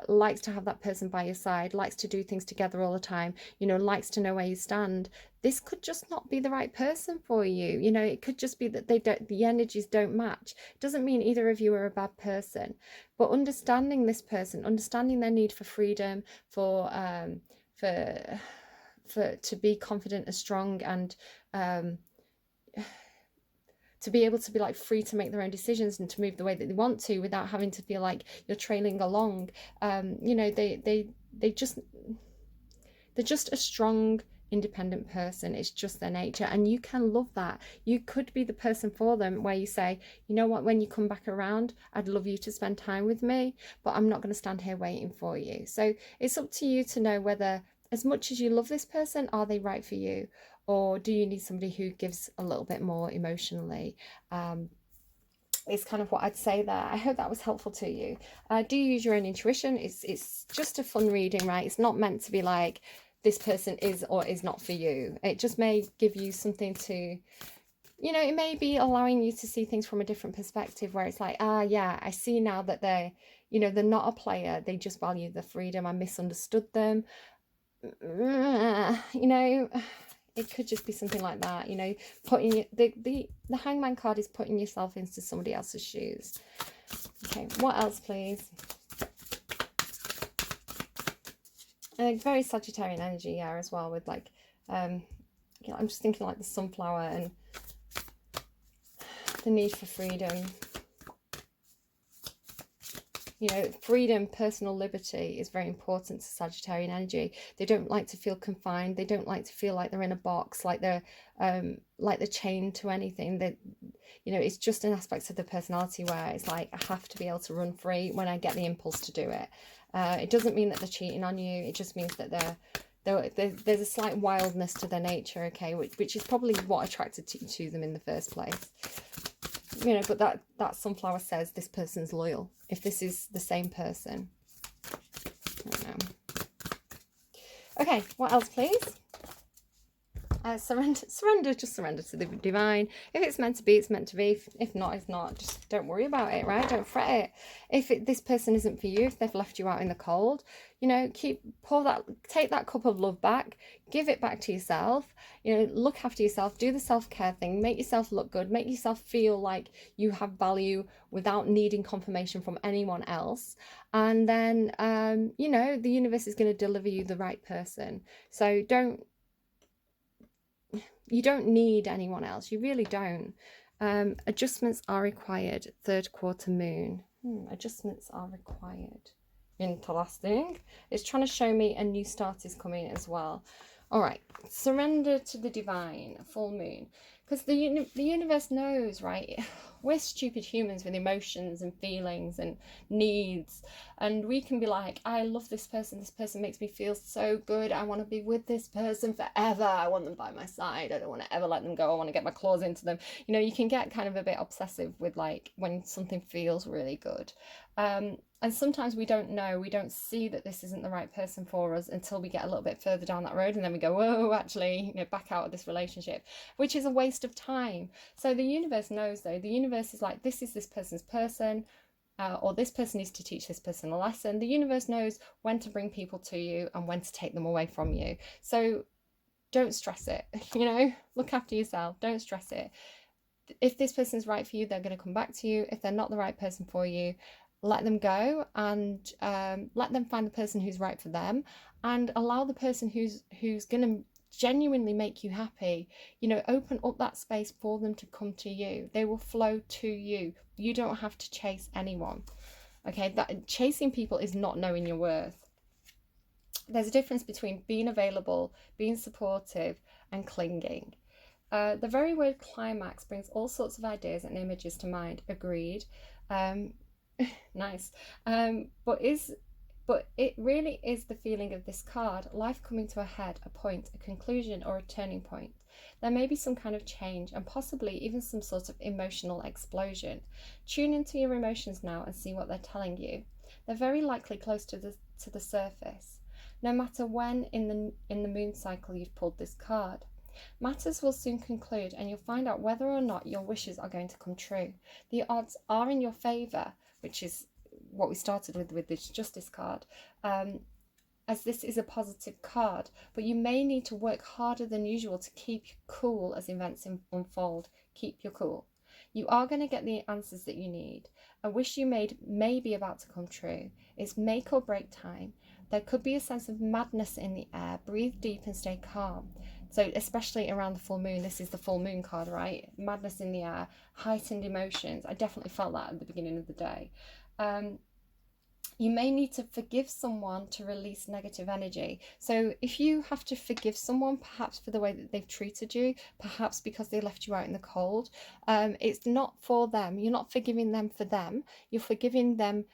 likes to have that person by your side, likes to do things together all the time, you know, likes to know where you stand, this could just not be the right person for you. You know, it could just be that the energies don't match. It doesn't mean either of you are a bad person, but understanding this person, understanding their need for freedom, to be confident and strong, and to be able to be like free to make their own decisions and to move the way that they want to without having to feel like you're trailing along. You know, they're just a strong, independent person. It's just their nature, and you can love that. You could be the person for them where you say, you know what, when you come back around, I'd love you to spend time with me, but I'm not going to stand here waiting for you. So it's up to you to know whether, as much as you love this person, are they right for you? Or do you need somebody who gives a little bit more emotionally? It's kind of what I'd say there. I hope that was helpful to you. Do use your own intuition. It's just a fun reading, right? It's not meant to be like this person is or is not for you. It just may give you something to, you know, it may be allowing you to see things from a different perspective, where it's like, yeah, I see now that they're, you know, they're not a player. They just value the freedom. I misunderstood them. You know, it could just be something like that, you know, putting the Hangman card is putting yourself into somebody else's shoes. Okay, what else, please? Very Sagittarian energy, yeah, as well, with like, you know, I'm just thinking like the sunflower and the need for freedom. You know, freedom, personal liberty is very important to Sagittarian energy. They don't like to feel confined. They don't like to feel like they're in a box, like they're chained to anything. That, You know, it's just an aspect of the personality where it's like, I have to be able to run free when I get the impulse to do it. It doesn't mean that they're cheating on you. It just means that there's a slight wildness to their nature, okay, which is probably what attracted to them in the first place. You know, but that sunflower says this person's loyal. If this is the same person. I don't know. Okay, what else, please? Surrender, just surrender to the divine. If it's meant to be, it's meant to be. If not, it's not. Just don't worry about it, right? Don't fret it. If this person isn't for you, if they've left you out in the cold, you know, take that cup of love back, give it back to yourself. You know, look after yourself, do the self-care thing, make yourself look good, make yourself feel like you have value without needing confirmation from anyone else. And then, you know, the universe is going to deliver you the right person. So you don't need anyone else. You really don't. Adjustments are required. Third quarter moon. Adjustments are required. Interesting. It's trying to show me a new start is coming as well. All right. Surrender to the divine. Full moon. Because the universe knows, right? We're stupid humans with emotions and feelings and needs. And we can be like, I love this person. This person makes me feel so good. I want to be with this person forever. I want them by my side. I don't want to ever let them go. I want to get my claws into them. You know, you can get kind of a bit obsessive with like when something feels really good. And sometimes we don't know, we don't see that this isn't the right person for us until we get a little bit further down that road, and then we go, whoa, actually, you know, back out of this relationship, which is a waste of time. So the universe knows, though. The universe is like, this is this person's person, or this person needs to teach this person a lesson. The universe knows when to bring people to you and when to take them away from you. So don't stress it, you know, look after yourself, don't stress it. If this person's right for you, they're going to come back to you. If they're not the right person for you, let them go, and let them find the person who's right for them, and allow the person who's going to genuinely make you happy, you know, open up that space for them to come to you. They will flow to you. You don't have to chase anyone. Okay, that chasing people is not knowing your worth. There's a difference between being available, being supportive, and clinging. The very word climax brings all sorts of ideas and images to mind. Agreed. Nice. But it really is the feeling of this card, life coming to a head, a point, a conclusion, or a turning point. There may be some kind of change, and possibly even some sort of emotional explosion. Tune into your emotions now and see what they're telling you. They're very likely close to the surface. No matter when in the moon cycle you've pulled this card. Matters will soon conclude, and you'll find out whether or not your wishes are going to come true. The odds are in your favour, which is what we started with this Justice card, as this is a positive card, but you may need to work harder than usual to keep cool as events unfold. Keep your cool. You are going to get the answers that you need. A wish you made may be about to come true. It's make or break time. There could be a sense of madness in the air. Breathe deep and stay calm. So especially around the full moon, this is the full moon card, right? Madness in the air, heightened emotions. I definitely felt that at the beginning of the day. You may need to forgive someone to release negative energy. So if you have to forgive someone, perhaps for the way that they've treated you, perhaps because they left you out in the cold, it's not for them. You're not forgiving them for them. You're forgiving them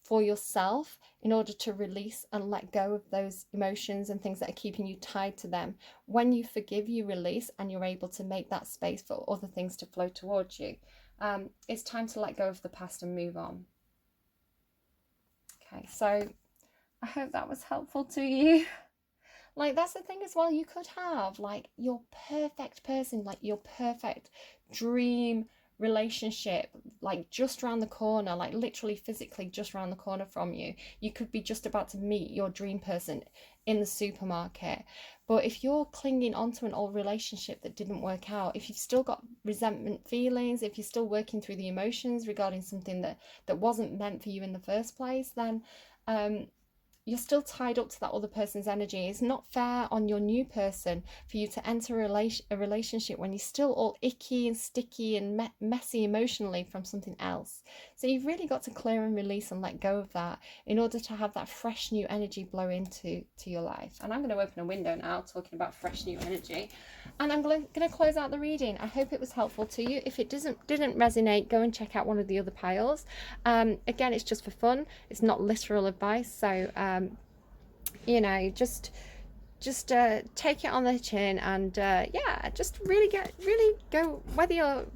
for yourself in order to release and let go of those emotions and things that are keeping you tied to them. When you forgive, you release, and you're able to make that space for other things to flow towards you. It's time to let go of the past and move on. Okay, so I hope that was helpful to you. Like, that's the thing as well. You could have like your perfect person, like your perfect dream relationship, like just around the corner, like literally physically just around the corner from you. You could be just about to meet your dream person in the supermarket. But if you're clinging onto an old relationship that didn't work out, if you've still got resentment feelings, if you're still working through the emotions regarding something that wasn't meant for you in the first place, then you're still tied up to that other person's energy. It's not fair on your new person for you to enter a relationship when you're still all icky and sticky and messy emotionally from something else. So you've really got to clear and release and let go of that in order to have that fresh new energy blow into your life. And I'm going to open a window now talking about fresh new energy. And I'm going to close out the reading. I hope it was helpful to you. If it didn't resonate, go and check out one of the other piles. Again, it's just for fun. It's not literal advice. So, you know, just take it on the chin and yeah, just really go, whether you're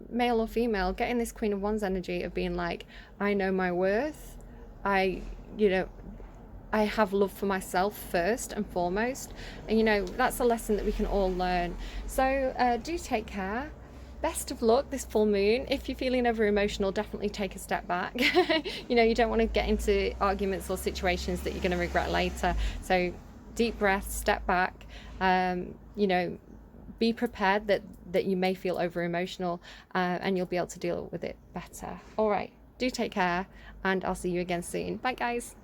male or female, get in this Queen of Wands energy of being like, I know my worth. You know, I have love for myself first and foremost, and you know, that's a lesson that we can all learn. So do take care. Best of luck this full moon. If you're feeling over emotional, definitely take a step back. You know, you don't want to get into arguments or situations that you're going to regret later. So deep breath, step back, you know, be prepared that you may feel over emotional, and you'll be able to deal with it better. All right, do take care, and I'll see you again soon. Bye guys.